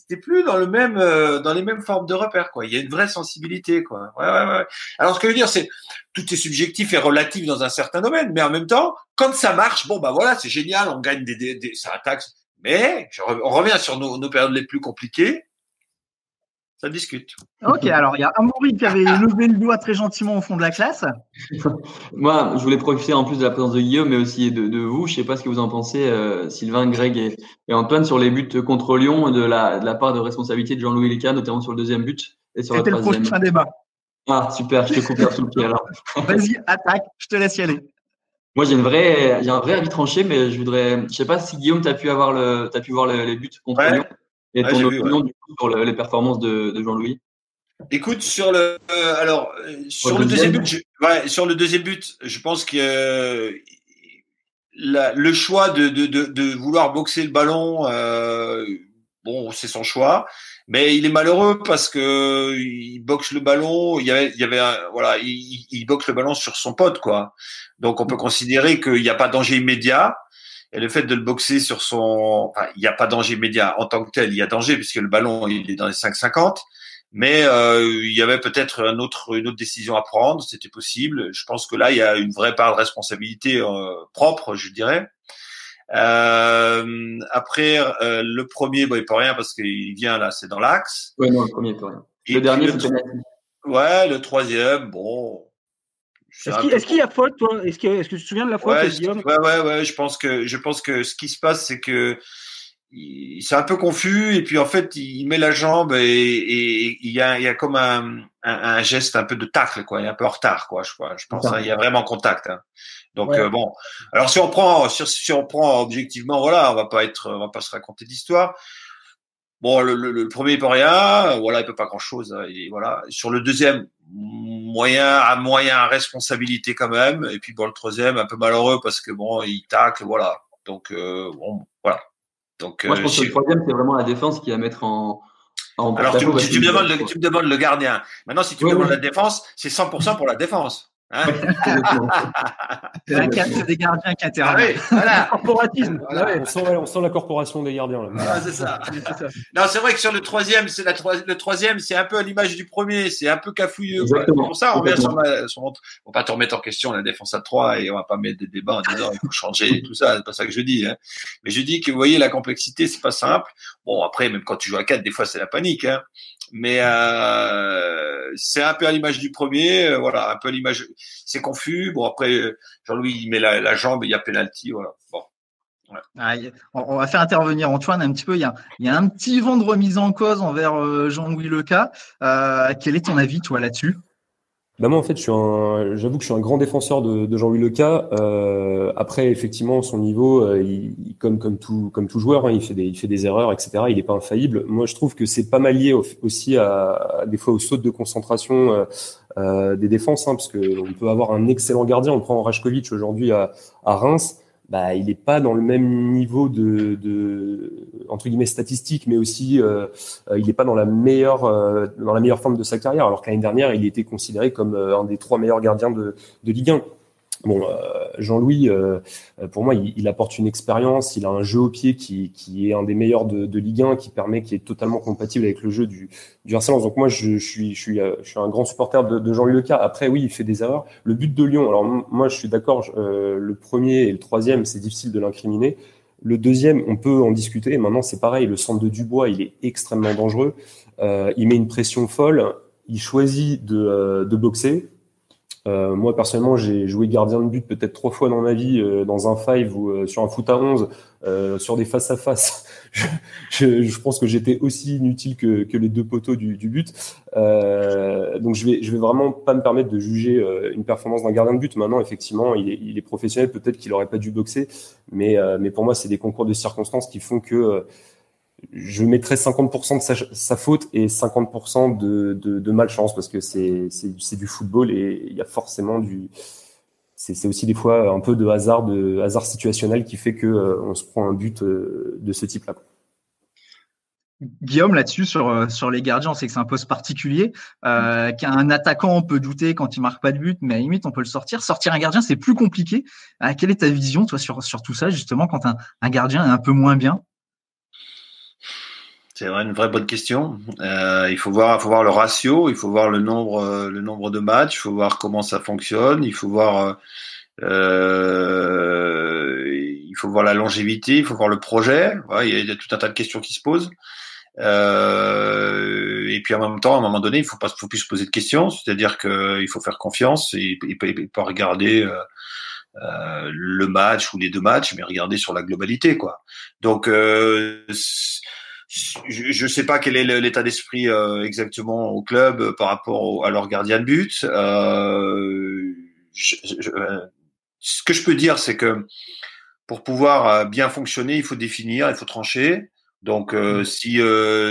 t'es plus dans dans les mêmes formes de repères, quoi. Il y a une vraie sensibilité, quoi. Ouais. Alors, ce que je veux dire, c'est, tout est subjectif et relatif dans un certain domaine, mais en même temps, quand ça marche, bon, bah voilà, c'est génial, on gagne ça attaque. Mais, on revient sur nos périodes les plus compliquées. Ça discute. Ok, alors il y a Amaury qui avait levé le doigt très gentiment au fond de la classe. Moi, je voulais profiter en plus de la présence de Guillaume, mais aussi de vous. Je sais pas ce que vous en pensez, Sylvain, Greg et Antoine, sur les buts contre Lyon, de la part de responsabilité de Jean-Louis Léca, notamment sur le deuxième but et sur C'était le troisième. Le prochain débat. Ah, super, je te coupe sous le pied alors. Vas-y, attaque, je te laisse y aller. Moi, j'ai un vrai avis tranché, mais je sais pas si Guillaume, t'as pu voir les buts contre Lyon et ton opinion du coup sur les performances de Jean-Louis. Écoute, sur le deuxième but, je pense que le choix de vouloir boxer le ballon, bon, c'est son choix, mais il est malheureux parce que il boxe le ballon. Il boxe le ballon sur son pote, quoi. Donc on peut considérer qu'il n'y a pas danger immédiat. Et le fait de le boxer sur il n'y a pas danger immédiat en tant que tel. Il y a danger puisque le ballon il est dans les 5,50. Mais il y avait peut-être une autre décision à prendre, c'était possible. Je pense que là, il y a une vraie part de responsabilité propre, je dirais. Après, le premier, bon, il peut rien parce qu'il vient là, c'est dans l'axe. Ouais, non, le premier, il peut rien. Le dernier, c'est penalty. Ouais, le troisième, bon. Est-ce qu'il y a faute, toi? Est-ce que tu te souviens de la faute, Guillaume? Ouais. Je pense que ce qui se passe, c'est que c'est un peu confus et puis en fait il met la jambe et il y a comme un geste un peu de tacle, quoi. Il est un peu en retard, quoi. Je pense il y a vraiment contact, hein. Donc bon, alors si on prend objectivement, voilà, on va pas se raconter d'histoire. Bon, le premier il peut rien, voilà, il peut pas grand chose, hein, et voilà. Sur le deuxième, moyen responsabilité quand même, et puis bon, le troisième un peu malheureux parce que bon, il tacle, voilà. Donc bon, voilà. Donc, moi, je pense que le troisième, c'est vraiment la défense qui va mettre en alors, tu me demandes le gardien. Maintenant, si tu me demandes la défense, c'est 100% pour la défense. Hein. C'est des gardiens qui interviennent. Voilà. Corporatisme. Voilà. On sent la corporation des gardiens. Là. Voilà, c'est ça. Non, c'est vrai que sur le troisième, c'est un peu à l'image du premier, c'est un peu cafouilleux. Pour ça, on revient on va pas te remettre en question la défense à 3 et on va pas mettre des débats en disant il faut changer et tout ça. C'est pas ça que je dis. Hein. Mais je dis que vous voyez la complexité, c'est pas simple. Bon, après, même quand tu joues à 4, des fois c'est la panique. Hein. Mais c'est un peu à l'image du premier, voilà, un peu à l'image. C'est confus. Bon, après, Jean-Louis il met la jambe et il y a penalty, voilà. Bon. Ouais. On va faire intervenir Antoine un petit peu. Il y a un petit vent de remise en cause envers Jean-Louis Leca. Quel est ton avis, toi, là-dessus? Bah moi en fait j'avoue que je suis un grand défenseur de Jean-Louis Leca. Après effectivement son niveau, comme tout joueur, hein, il fait des erreurs, etc. Il n'est pas infaillible. Moi je trouve que c'est pas mal lié aussi à des fois aux sautes de concentration des défenses, hein, parce que on peut avoir un excellent gardien. On prend Rajkovic aujourd'hui à Reims. Bah, il n'est pas dans le même niveau de entre guillemets statistique, mais aussi il n'est pas dans la meilleure forme de sa carrière. Alors que l'année dernière, il était considéré comme un des 3 meilleurs gardiens de Ligue 1. Bon, Jean-Louis, pour moi, il apporte une expérience. Il a un jeu au pied qui est un des meilleurs de Ligue 1, qui est totalement compatible avec le jeu du RC Lens. Donc moi, je suis un grand supporter de Jean-Louis Leca. Après, oui, il fait des erreurs. Le but de Lyon, alors moi, je suis d'accord. Le premier et le troisième, c'est difficile de l'incriminer. Le deuxième, on peut en discuter. Et maintenant, c'est pareil. Le centre de Dubois, il est extrêmement dangereux. Il met une pression folle. Il choisit de boxer. Moi, personnellement, j'ai joué gardien de but peut-être 3 fois dans ma vie, dans un five ou sur un foot à 11, sur des face-à-face. Je pense que j'étais aussi inutile que les 2 poteaux du but. Donc, je vais vraiment pas me permettre de juger une performance d'un gardien de but. Maintenant, effectivement, il est professionnel. Peut-être qu'il aurait pas dû boxer, mais pour moi, c'est des concours de circonstances qui font que je mettrais 50% de sa faute et 50% de malchance, parce que c'est du football et il y a forcément c'est aussi des fois un peu de hasard situationnel qui fait que on se prend un but de ce type-là. Guillaume, là-dessus, sur les gardiens, on sait que c'est un poste particulier, qu'un attaquant, on peut douter quand il marque pas de but, mais à la limite, on peut le sortir. Sortir un gardien, c'est plus compliqué. Quelle est ta vision, toi, sur tout ça, justement, quand un gardien est un peu moins bien? C'est une vraie bonne question. Il faut voir le ratio, il faut voir le nombre de matchs, il faut voir comment ça fonctionne, il faut voir la longévité, il faut voir le projet. Voilà, il y a tout un tas de questions qui se posent. Et puis en même temps, à un moment donné, il faut plus se poser de questions, c'est-à-dire qu'il faut faire confiance et pas regarder le match ou les 2 matchs, mais regarder sur la globalité, quoi. Donc je sais pas quel est l'état d'esprit exactement au club par rapport à leur gardien de but. Ce que je peux dire, c'est que pour pouvoir bien fonctionner, il faut définir, il faut trancher. Donc, si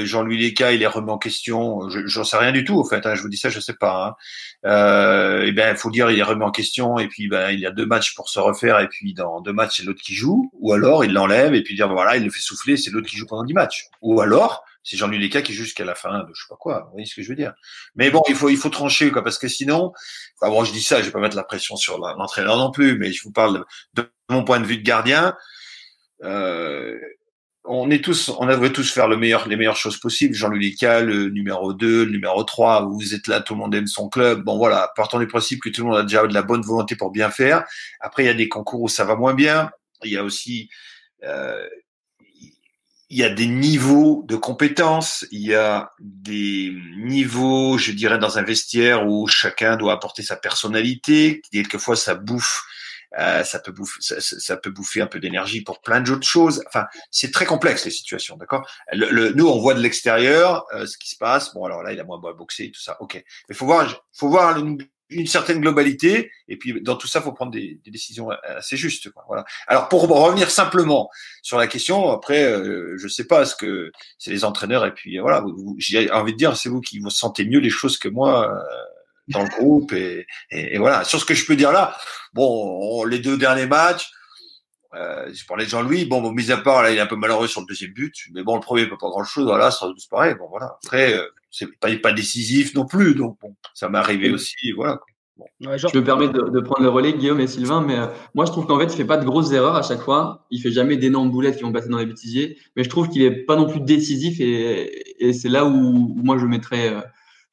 Jean-Louis Léca il est remis en question, j'en sais rien du tout, en fait. Je vous dis ça, je sais pas. Et ben, il faut dire il est remis en question, et puis ben il y a 2 matchs pour se refaire, et puis dans 2 matchs c'est l'autre qui joue, ou alors il l'enlève et puis dire voilà il le fait souffler, c'est l'autre qui joue pendant 10 matchs, ou alors c'est Jean-Louis Léca qui joue jusqu'à la fin de je sais pas quoi. Vous voyez ce que je veux dire? Mais bon, il faut trancher, quoi, parce que sinon, enfin bon, je dis ça, je vais pas mettre la pression sur l'entraîneur non plus, mais je vous parle de mon point de vue de gardien. On devrait tous faire les meilleures choses possibles. Jean-Louis Léca, le numéro 2, le numéro 3, vous êtes là, tout le monde aime son club. Bon, voilà, partons du principe que tout le monde a déjà de la bonne volonté pour bien faire. Après, il y a des concours où ça va moins bien. Il y a aussi, il y a des niveaux de compétences. Il y a des niveaux, je dirais, dans un vestiaire où chacun doit apporter sa personnalité. Quelquefois, ça peut bouffer un peu d'énergie pour plein d'autres choses. Enfin, c'est très complexe les situations, d'accord. Nous, on voit de l'extérieur ce qui se passe. Bon, alors là, il a moins boxé, tout ça. Ok, mais faut voir une certaine globalité. Et puis dans tout ça, faut prendre des décisions assez justes, quoi. Voilà. Alors pour revenir simplement sur la question, après, je sais pas, ce que c'est les entraîneurs. Et puis voilà, j'ai envie de dire, c'est vous qui vous sentez mieux les choses que moi. Dans le groupe et voilà. Sur ce que je peux dire là, bon, les 2 derniers matchs, je parlais de Jean-Louis, bon, mis à part là, il est un peu malheureux sur le 2e but, mais bon, le premier peut pas grand-chose, voilà, ça c'est pareil, bon voilà. Après, c'est pas décisif non plus, donc bon, ça m'est arrivé aussi, voilà. Bon. Ouais, je me permets de prendre le relais, Guillaume et Sylvain, mais moi je trouve qu'en fait il fait pas de grosses erreurs à chaque fois, il fait jamais d'énormes boulettes qui vont passer dans les bêtisiers, mais je trouve qu'il est pas non plus décisif et c'est là où moi je mettrais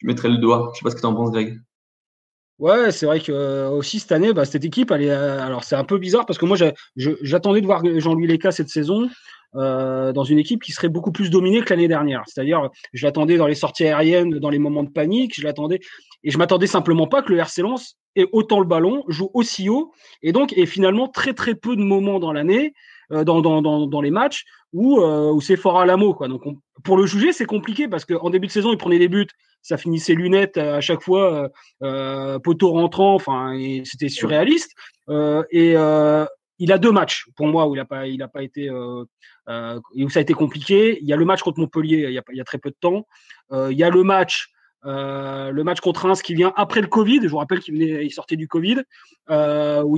le doigt. Je sais pas ce que tu en penses, Greg. Ouais, c'est vrai que aussi cette année, cette équipe, elle est. Alors c'est un peu bizarre parce que moi, j'attendais de voir Jean-Louis Léca cette saison dans une équipe qui serait beaucoup plus dominée que l'année dernière. C'est-à-dire, je l'attendais dans les sorties aériennes, dans les moments de panique, je m'attendais simplement pas que le RC Lens ait autant le ballon, joue aussi haut, et finalement très très peu de moments dans l'année, dans les matchs où c'est fort à l'amour, quoi. Donc pour le juger, c'est compliqué parce qu'en début de saison, il prenait des buts. Ça finissait lunettes à chaque fois, poteau rentrant, enfin, c'était surréaliste. Il a 2 matchs pour moi où il a pas été, où ça a été compliqué. Il y a le match contre Montpellier, il y a très peu de temps. Il y a le match contre Reims qui vient après le Covid. Je vous rappelle il sortait du Covid, où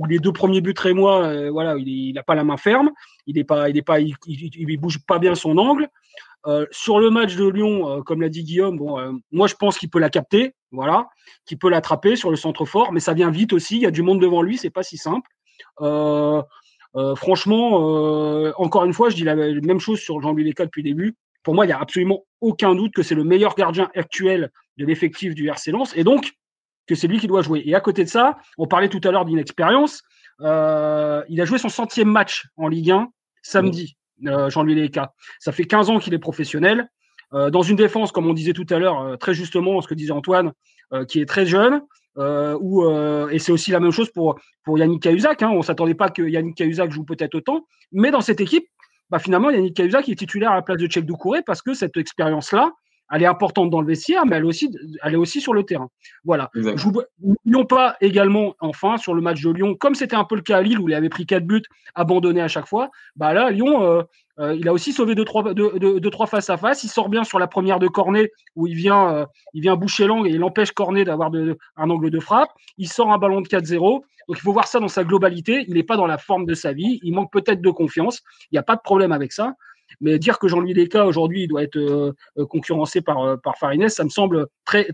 les 2 premiers buts rémois, voilà, il a pas la main ferme. Il bouge pas bien son angle. Sur le match de Lyon, comme l'a dit Guillaume, moi je pense qu'il peut la capter, voilà, qu'il peut l'attraper sur le centre fort, mais ça vient vite aussi. Il y a du monde devant lui, c'est pas si simple. Franchement, encore une fois, je dis la même chose sur Jean-Louis Léca depuis le début. Pour moi, il n'y a absolument aucun doute que c'est le meilleur gardien actuel de l'effectif du RC Lens, et donc que c'est lui qui doit jouer. Et à côté de ça, on parlait tout à l'heure d'inexpérience. Il a joué son 100e match en Ligue 1 samedi. Jean-Louis Léca. Ça fait 15 ans qu'il est professionnel. Dans une défense, comme on disait tout à l'heure, très justement, ce que disait Antoine, qui est très jeune, et c'est aussi la même chose pour Yannick Cahuzac. On s'attendait pas que Yannick Cahuzac joue peut-être autant, mais dans cette équipe, finalement, Yannick Cahuzac est titulaire à la place de Cheick Doucouré parce que cette expérience-là, elle est importante dans le vestiaire, mais elle est aussi sur le terrain. Voilà. N'oublions pas également, enfin, sur le match de Lyon, comme c'était un peu le cas à Lille où il avait pris 4 buts, abandonné à chaque fois, là, Lyon, il a aussi sauvé 2-3 face-à-face. Il sort bien sur la première de Cornet où il vient boucher l'angle et il empêche Cornet d'avoir un angle de frappe. Il sort un ballon de 4-0. Donc, il faut voir ça dans sa globalité. Il n'est pas dans la forme de sa vie. Il manque peut-être de confiance. Il n'y a pas de problème avec ça. Mais dire que Jean-Louis Descas aujourd'hui il doit être concurrencé par Farines, ça me semble très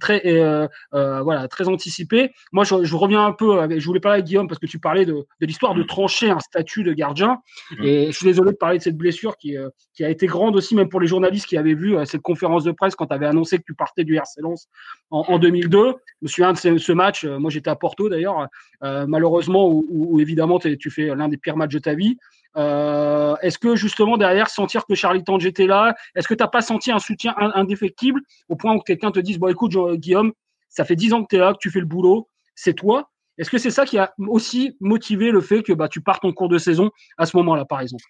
anticipé. Moi, je reviens un peu. Je voulais parler avec Guillaume parce que tu parlais de l'histoire de trancher un statut de gardien. Et je suis désolé de parler de cette blessure qui a été grande aussi, même pour les journalistes qui avaient vu cette conférence de presse quand tu avais annoncé que tu partais du RC Lens en 2002. Je me souviens de ce match. Moi, j'étais à Porto d'ailleurs, malheureusement, où évidemment tu fais l'un des pires matchs de ta vie. Est-ce que justement derrière sentir que Charlie Tange était là, est-ce que tu n'as pas senti un soutien indéfectible au point où quelqu'un te dise écoute Guillaume, ça fait 10 ans que tu es là, que tu fais le boulot, c'est toi. Est-ce que c'est ça qui a aussi motivé le fait que tu partes en cours de saison à ce moment-là, par exemple?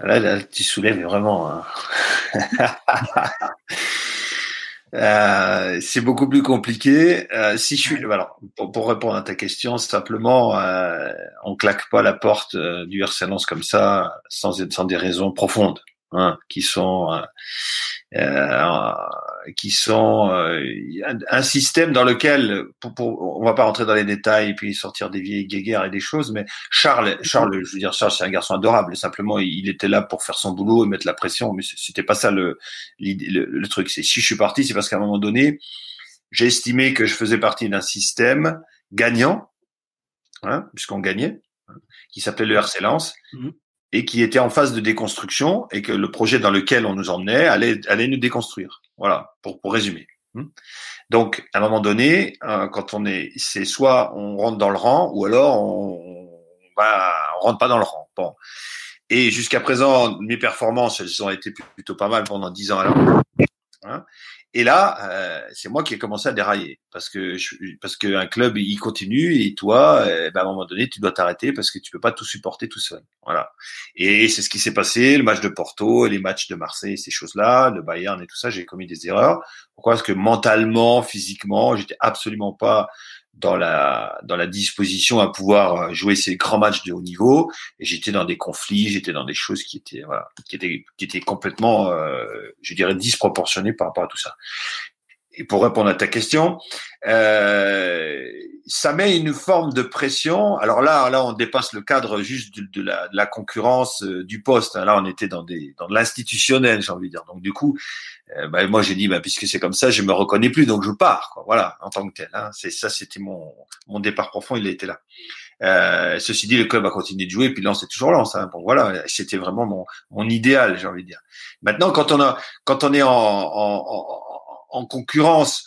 Là tu soulèves vraiment. C'est beaucoup plus compliqué. Alors, pour répondre à ta question, simplement, on claque pas la porte du RC Lens comme ça, sans des raisons profondes, qui sont un système dans lequel, on va pas rentrer dans les détails et puis sortir des vieilles guéguerres et des choses, mais Charles, je veux dire, Charles, c'est un garçon adorable. Simplement, il était là pour faire son boulot et mettre la pression, mais c'était pas ça le truc. Si je suis parti, c'est parce qu'à un moment donné, j'ai estimé que je faisais partie d'un système gagnant, puisqu'on gagnait, qui s'appelait le RC Lens. Et qui était en phase de déconstruction et que le projet dans lequel on nous emmenait allait nous déconstruire. Voilà, pour résumer. Donc, à un moment donné, quand c'est soit on rentre dans le rang ou alors on rentre pas dans le rang. Bon. Et jusqu'à présent, mes performances, elles ont été plutôt pas mal pendant 10 ans alors. Et là, c'est moi qui ai commencé à dérailler parce que un club il continue et toi, à un moment donné, tu dois t'arrêter parce que tu peux pas tout supporter tout seul. Voilà. Et c'est ce qui s'est passé, le match de Porto, les matchs de Marseille, ces choses-là, le Bayern et tout ça, j'ai commis des erreurs. Pourquoi? Parce que mentalement, physiquement, j'étais absolument pas dans la disposition à pouvoir jouer ces grands matchs de haut niveau, et j'étais dans des conflits, j'étais dans des choses qui étaient complètement je dirais disproportionnées par rapport à tout ça. Et pour répondre à ta question, ça met une forme de pression. Alors là on dépasse le cadre juste de la concurrence du poste. Là on était dans de l'institutionnel, j'ai envie de dire. Donc du coup, moi j'ai dit puisque c'est comme ça, je me reconnais plus, donc je pars, quoi. Voilà, en tant que tel. C'était mon départ profond, il était là. Ceci dit, le club a continué de jouer, puis Lens c'est toujours Lens. Bon voilà, c'était vraiment mon idéal, j'ai envie de dire. Maintenant, quand on est en concurrence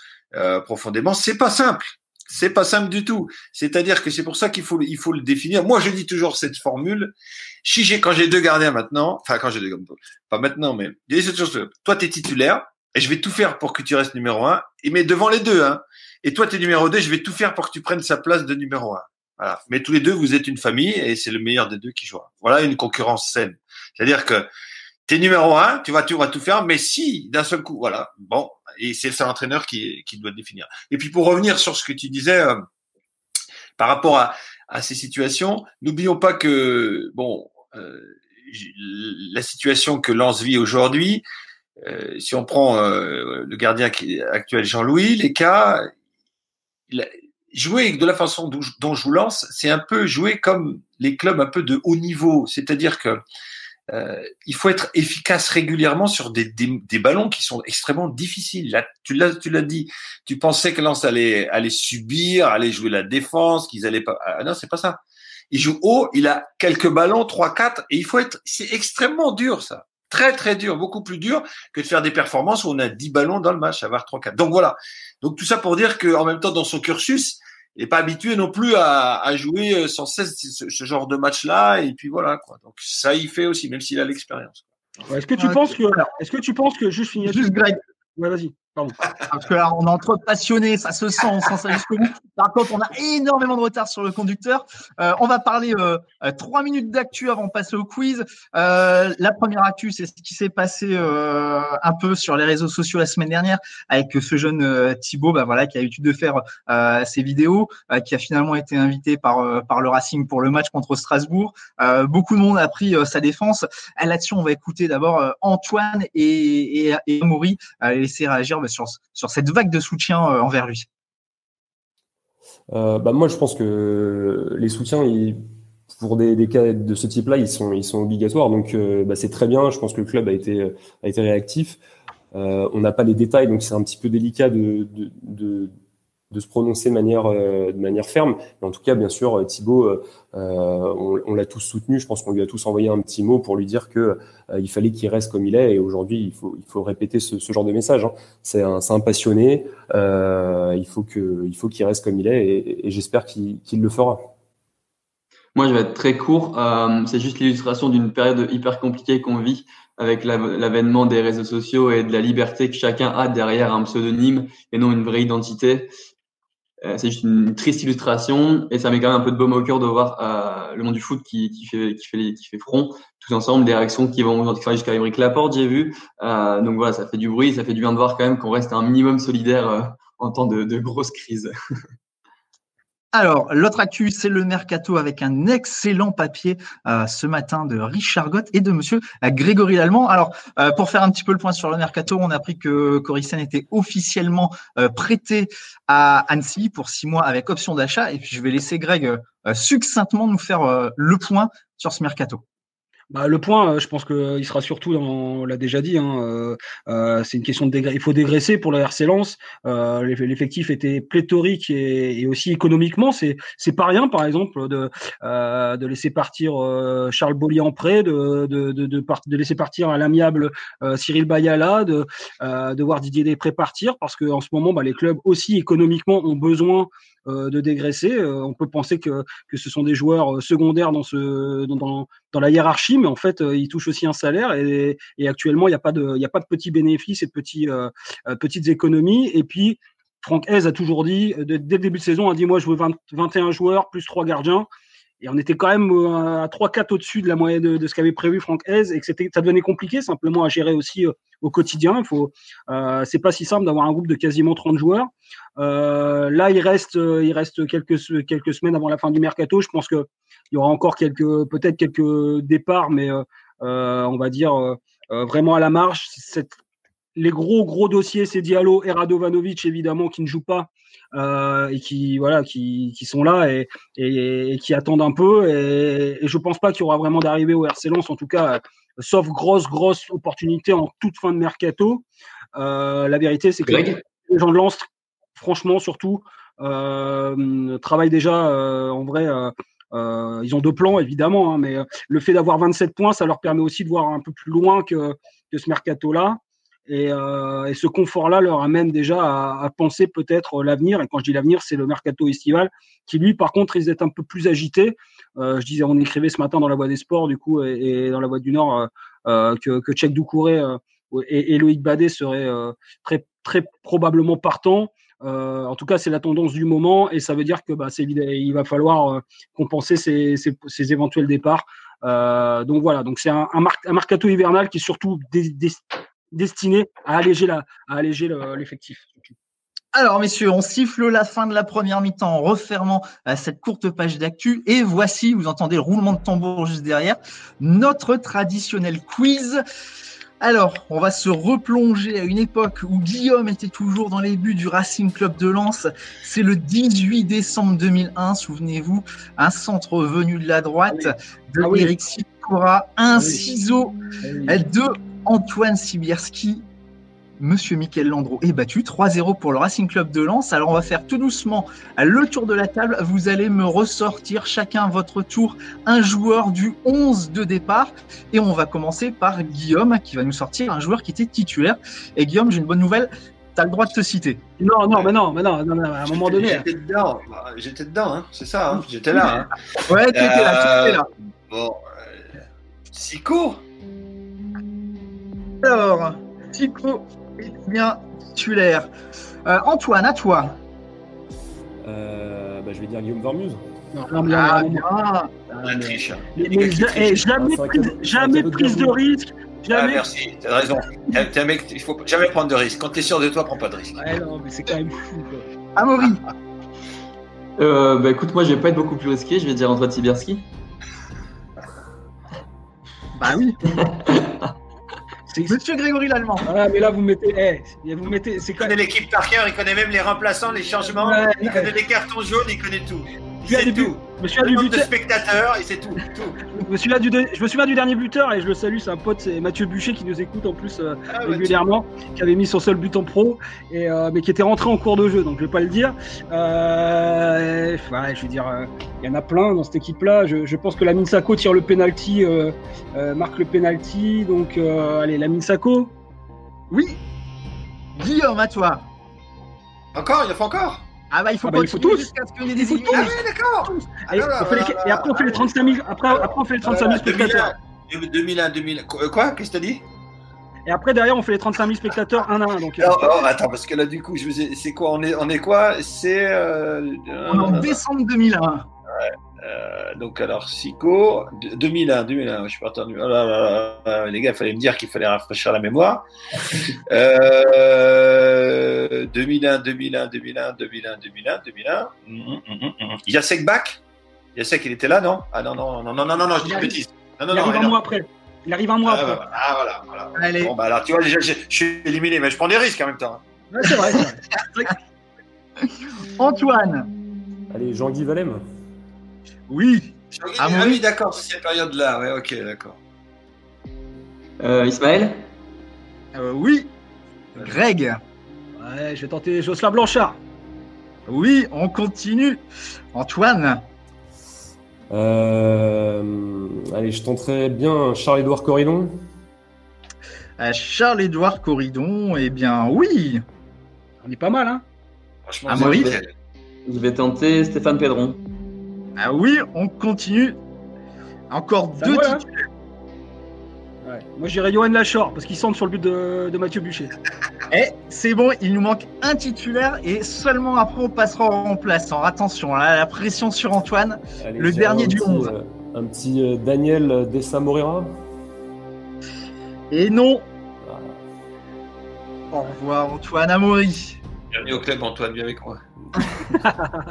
profondément, c'est pas simple. C'est pas simple du tout. C'est-à-dire que c'est pour ça qu'il faut le définir. Moi, je dis toujours cette formule. Quand j'ai deux gardiens maintenant, pas maintenant, mais toi, t'es titulaire et je vais tout faire pour que tu restes numéro 1. Mais devant les deux, Et toi, t'es numéro 2, je vais tout faire pour que tu prennes sa place de numéro 1. Voilà. Mais tous les deux, vous êtes une famille et c'est le meilleur des deux qui jouera. Voilà une concurrence saine. C'est-à-dire que t'es numéro 1, tu vas tout faire, mais si, d'un seul coup, voilà. Bon. Et c'est l'entraîneur qui doit définir. Et puis pour revenir sur ce que tu disais par rapport à ces situations, n'oublions pas que la situation que Lens vit aujourd'hui, si on prend le gardien actuel Jean-Louis, les cas, jouer de la façon dont joue Lens, c'est un peu jouer comme les clubs un peu de haut niveau, c'est-à-dire que il faut être efficace régulièrement sur des ballons qui sont extrêmement difficiles. Là, tu l'as dit. Tu pensais que Lens allait subir, allait jouer la défense, qu'ils allaient pas. Ah non, c'est pas ça. Il joue haut, il a quelques ballons, 3-4, et c'est extrêmement dur, ça. Très, très dur, beaucoup plus dur que de faire des performances où on a 10 ballons dans le match, avoir 3-4. Donc voilà. Donc tout ça pour dire qu'en même temps, dans son cursus, il n'est pas habitué non plus à jouer sans cesse ce genre de match-là, et puis voilà, quoi. Donc ça y fait aussi, même s'il a l'expérience. Est-ce que tu penses que juste finir. Juste Greg. Ouais, vas-y. Pardon. Parce que là, on est entre passionnés, ça se sent, on sent ça jusqu'au bout. Par contre, on a énormément de retard sur le conducteur. On va parler 3 minutes d'actu avant de passer au quiz. La première actu, c'est ce qui s'est passé un peu sur les réseaux sociaux la semaine dernière avec ce jeune Thibaut, qui a l'habitude de faire ses vidéos, qui a finalement été invité par le Racing pour le match contre Strasbourg. Beaucoup de monde a pris sa défense. Là-dessus, on va écouter d'abord Antoine et Amaury laisser réagir sur cette vague de soutien envers lui. Moi, je pense que les soutiens, pour des cas de ce type-là, ils sont obligatoires. Donc, c'est très bien. Je pense que le club a été réactif. On n'a pas les détails, donc c'est un petit peu délicat de se prononcer de manière ferme. Mais en tout cas, bien sûr, Thibaut, on l'a tous soutenu. Je pense qu'on lui a tous envoyé un petit mot pour lui dire que il fallait qu'il reste comme il est. Et aujourd'hui, il faut répéter ce genre de message. Hein. C'est un passionné. Il faut qu'il reste comme il est, et j'espère qu'il le fera. Moi, je vais être très court. C'est juste l'illustration d'une période hyper compliquée qu'on vit avec l'avènement des réseaux sociaux et de la liberté que chacun a derrière un pseudonyme et non une vraie identité. C'est juste une triste illustration, et ça met quand même un peu de baume au cœur de voir le monde du foot qui fait front tous ensemble, des réactions qui vont jusqu'à Aymeric Laporte, j'ai vu. Donc voilà, ça fait du bruit, ça fait du bien de voir quand même qu'on reste un minimum solidaire en temps de grosse crise. Alors, l'autre actu, c'est le mercato avec un excellent papier ce matin de Richard Gott et de monsieur Grégory Lallemand. Alors, pour faire un petit peu le point sur le mercato, on a appris que Corissen était officiellement prêté à Annecy pour 6 mois avec option d'achat. Et puis, je vais laisser Greg succinctement nous faire le point sur ce mercato. Le point, je pense qu'il sera surtout, on l'a déjà dit, c'est une question il faut dégraisser pour la RC Lens. L'effectif était pléthorique et aussi économiquement, c'est pas rien, par exemple, de laisser partir Charles Bollier en prêt, de laisser partir à l'amiable Cyril Bayala, de voir Didier Després partir, parce que en ce moment, les clubs aussi économiquement ont besoin de dégraisser. On peut penser que ce sont des joueurs secondaires dans la hiérarchie, mais en fait, ils touchent aussi un salaire, et actuellement, il n'y a pas de petits bénéfices et de petites économies. Et puis, Franck Hez a toujours dit, dès le début de saison, a dit, moi, je veux 21 joueurs plus 3 gardiens. Et on était quand même à 3-4 au-dessus de la moyenne de ce qu'avait prévu Franck Hez, et que ça devenait compliqué simplement à gérer aussi au quotidien. C'est pas si simple d'avoir un groupe de quasiment 30 joueurs. Là, il reste quelques semaines avant la fin du mercato. Je pense qu'il y aura encore peut-être quelques départs, mais on va dire vraiment à la marge. Les gros dossiers, c'est Diallo et Radovanovic, évidemment, qui ne jouent pas et qui sont là et qui attendent un peu. Et je pense pas qu'il y aura vraiment d'arrivée au RC Lens, en tout cas, sauf grosse opportunité en toute fin de mercato. La vérité, c'est que les gens de Lens, franchement, surtout, travaillent déjà en vrai. Ils ont 2 plans, évidemment, mais le fait d'avoir 27 points, ça leur permet aussi de voir un peu plus loin que ce mercato-là. Et ce confort-là leur amène déjà à penser peut-être l'avenir. Et quand je dis l'avenir, c'est le mercato estival, qui lui, par contre, risque d'être un peu plus agité. On écrivait ce matin dans la Voix des Sports, du coup, et dans la Voix du Nord, que Tchèque Doucouré et Loïc Badet seraient très, très probablement partants. En tout cas, c'est la tendance du moment, et ça veut dire que il va falloir compenser ces éventuels départs. Donc voilà, donc c'est un mercato hivernal qui est surtout destiné à alléger l'effectif. Alors, messieurs, on siffle la fin de la première mi-temps en refermant cette courte page d'actu. Et voici, vous entendez le roulement de tambour juste derrière, notre traditionnel quiz. Alors, on va se replonger à une époque où Guillaume était toujours dans les buts du Racing Club de Lens. C'est le 18 décembre 2001, souvenez-vous, un centre venu de la droite de Eric Sikora, un ciseau de Antoine Sibierski. Monsieur Mickaël Landreau est battu, 3-0 pour le Racing Club de Lens. Alors on va faire tout doucement le tour de la table. Vous allez me ressortir chacun à votre tour un joueur du 11 de départ. Et on va commencer par Guillaume qui va nous sortir un joueur qui était titulaire. Et Guillaume, j'ai une bonne nouvelle, tu as le droit de te citer. Non, à un moment donné. J'étais dedans, hein, c'est ça, hein, j'étais là. Hein. Ouais, t'étais là. Bon, Sico. Alors, Sico, eh bien, titulaire. Antoine, à toi. Je vais dire Guillaume Vermuse. La triche. Jamais prise de risque. Jamais. Merci, t'as raison. T'es un mec, il faut jamais prendre de risque. Quand t'es sûr de toi, prends pas de risque. Ouais, non, mais c'est quand même fou, quoi. Amaury. Écoute, moi, je vais pas être beaucoup plus risqué. Je vais dire Antoine Sibierski. Bah oui. Monsieur Grégory Lallemand. Ah, mais là, vous mettez. C'est Il quand connaît même. l'équipe par cœur, il connaît même les remplaçants, les changements, il connaît les cartons jaunes, il connaît tout. Il sait tout. Je me souviens Le du nombre de buteur. spectateurs, il sait tout. Je me souviens du dernier buteur et je le salue, c'est un pote, c'est Mathieu Bûcher qui nous écoute en plus régulièrement, qui avait mis son seul but en pro, mais qui était rentré en cours de jeu, donc je vais pas le dire. Je veux dire, il y en a plein dans cette équipe-là. Je pense que Lamine Sako tire le penalty, marque le penalty, donc allez, Lamine Sako. Oui. Guillaume, à toi. Encore, il en faut encore. Ah bah il faut il faut tous. jusqu'à ce qu'il y ait des Il faut éliminatoires. Ah oui, d'accord. Et après on fait les 35 000. Après on fait les 35 000 spectateurs. 2001. Quoi? Qu'est-ce que t'as dit? Et après derrière on fait les 35 000 spectateurs un à un. Donc. Attends, parce que là du coup, c'est quoi? On est quoi? C'est. On est en décembre 2001. Donc alors Sico 2001, je suis pas entendu. Oh là, les gars, il fallait me dire qu'il fallait rafraîchir la mémoire. 2001. Jacek Bach. Jacek, il était là, non? Ah non, je dis une bêtise. Il arrive un mois après. Voilà. Allez. Bon bah alors tu vois déjà, je suis éliminé, mais je prends des risques en même temps. Ouais, c'est vrai. Antoine. Allez, Jean-Guy Valem. Oui. Ah oui, d'accord, c'est cette période-là. Ouais, ok, d'accord. Ismaël. Oui. Greg. Ouais, je vais tenter Jocelyn Blanchard. Oui, on continue. Antoine. Allez, je tenterai bien Charles-Édouard Corridon. Charles-Édouard Corridon, eh bien oui. On est pas mal, hein. Franchement, Amaury. Je vais tenter Stéphane Pedron. Ah oui, on continue. Encore C'est à deux moi, là titulaires. Ouais. Moi, j'irais Johan Lachor parce qu'il centre sur le but de Mathieu Bûcher. Eh, c'est bon, il nous manque un titulaire et seulement après on passera au remplaçant. Attention, là, la pression sur Antoine. Allez, Le j'ai dernier un du petit, 11. Un petit Daniel Dessa Moreira. Et non. Au revoir Antoine. Amaury. Bienvenue au club, Antoine, viens avec moi.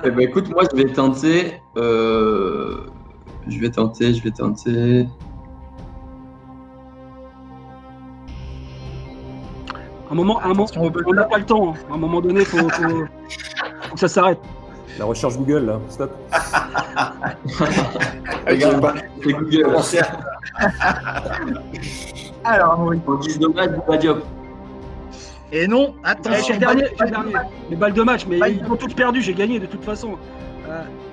Eh ben, écoute, moi, je vais tenter. Un moment, on n'a pas le temps. Hein. À un moment donné, faut que ça s'arrête. La recherche Google, là. Stop. Regarde, c'est Google. Alors Amaury. On dit dommage, Bouba Diop. Et non, Je attention. suis le dernier. Les balles de match, mais ils ont toutes perdu. J'ai gagné de toute façon.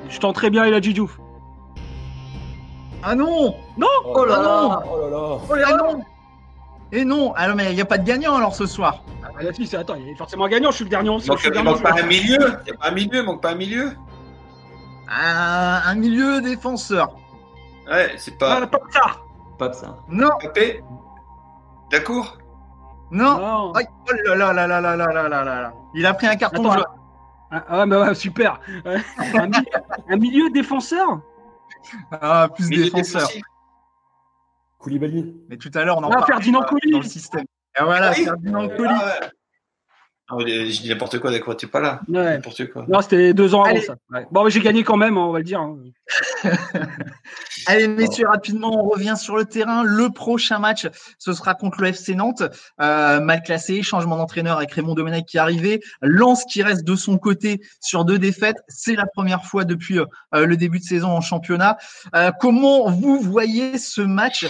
Je tente très bien Eladji Diouf. Ah non. Non. Oh là là. Oh là là. Oh là non. Et non. Alors mais il n'y a pas de gagnant alors ce soir. Ah, là, si, attends, il est forcément gagnant. Je suis le dernier. Il manque pas un milieu. Il manque pas un milieu. Un milieu défenseur. Ouais, c'est pas. Pas ça. Pas ça. Non. Mbappé. D'accord. Non. Non. Aïe, oh là là là là là là là là là. Il a pris un carton Attends, jaune. Ah ouais, super. Un milieu défenseur. Ah, plus Milieu défenseur. défensif. Koulibaly. Mais tout à l'heure, on en Ah, parlait Ferdinand Coly. dans le système. Et voilà, Oui. Ferdinand Coly. Ah ouais. Ah, je dis n'importe quoi, d'accord, t'es pas là. Ouais. N'importe quoi. Non, c'était 2 ans avant Allez. ça. Ouais. Bon, mais j'ai gagné quand même, on va le dire. Hein. Allez, messieurs, rapidement, on revient sur le terrain. Le prochain match, ce sera contre le FC Nantes. Mal classé, changement d'entraîneur avec Raymond Domenech qui est arrivé. Lens qui reste de son côté sur 2 défaites. C'est la première fois depuis le début de saison en championnat. Comment vous voyez ce match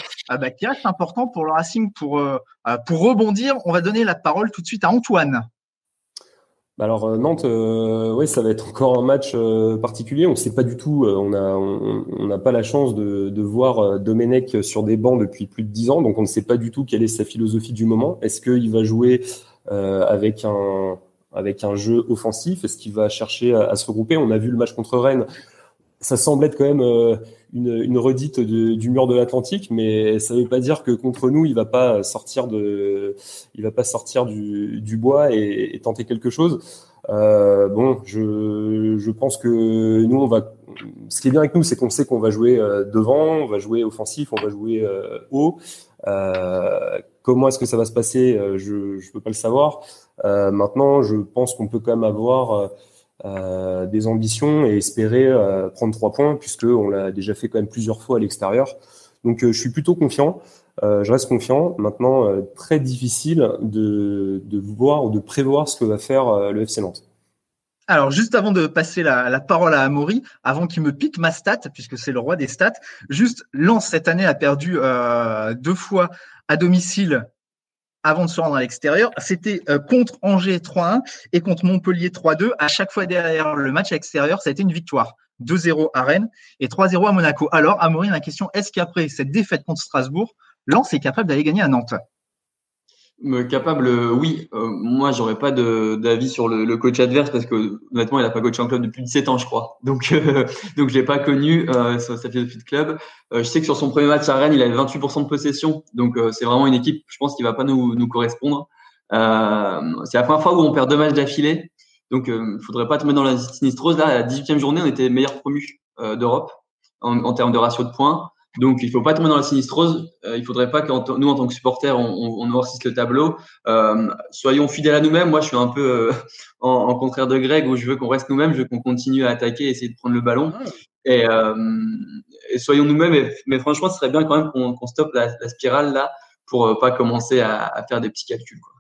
qui reste important pour le Racing pour rebondir? On va donner la parole tout de suite à Antoine. Alors Nantes, ouais, ça va être encore un match particulier. On ne sait pas du tout. On n'a pas la chance de voir Domenech sur des bancs depuis plus de 10 ans, donc on ne sait pas du tout quelle est sa philosophie du moment. Est-ce qu'il va jouer avec un jeu offensif? Est-ce qu'il va chercher à se regrouper? On a vu le match contre Rennes. ça semble être quand même une redite du mur de l'Atlantique, mais ça veut pas dire que contre nous, il va pas sortir du bois et tenter quelque chose. Bon, je pense que nous, ce qui est bien avec nous, c'est qu'on sait qu'on va jouer devant, on va jouer offensif, on va jouer haut. Comment est-ce que ça va se passer? Je peux pas le savoir. Maintenant, je pense qu'on peut quand même avoir des ambitions et espérer prendre 3 points, puisque on l'a déjà fait quand même plusieurs fois à l'extérieur. Donc, je suis plutôt confiant. Je reste confiant. Maintenant, très difficile de voir ou de prévoir ce que va faire le FC Nantes. Alors, juste avant de passer la parole à Amaury, avant qu'il me pique ma stat, puisque c'est le roi des stats, juste Lens cette année a perdu 2 fois à domicile avant de se rendre à l'extérieur. C'était contre Angers 3-1 et contre Montpellier 3-2. À chaque fois derrière le match à l'extérieur, ça a été une victoire. 2-0 à Rennes et 3-0 à Monaco. Alors, Amaury, la question, est-ce qu'après cette défaite contre Strasbourg, Lens est capable d'aller gagner à Nantes? Capable, oui. Moi, j'aurais pas d'avis sur le coach adverse parce que honnêtement, il a pas coaché en club depuis 17 ans, je crois. Donc je l'ai pas connu sa philosophie de club. Je sais que sur son premier match à Rennes, il avait 28% de possession. Donc c'est vraiment une équipe, je pense, qui va pas nous correspondre. C'est la première fois où on perd 2 matchs d'affilée. Donc faudrait pas tomber dans la sinistrose. Là, à la 18e journée, on était meilleur promu d'Europe en termes de ratio de points. Donc, il faut pas tomber dans la sinistrose. Il faudrait pas que nous, en tant que supporters, on noircisse le tableau. Soyons fidèles à nous-mêmes. Moi, je suis un peu en contraire de Greg, où je veux qu'on reste nous-mêmes, je veux qu'on continue à attaquer, essayer de prendre le ballon. Et soyons nous-mêmes. Mais franchement, ce serait bien quand même qu'on stoppe la spirale là pour pas commencer à faire des petits calculs, quoi.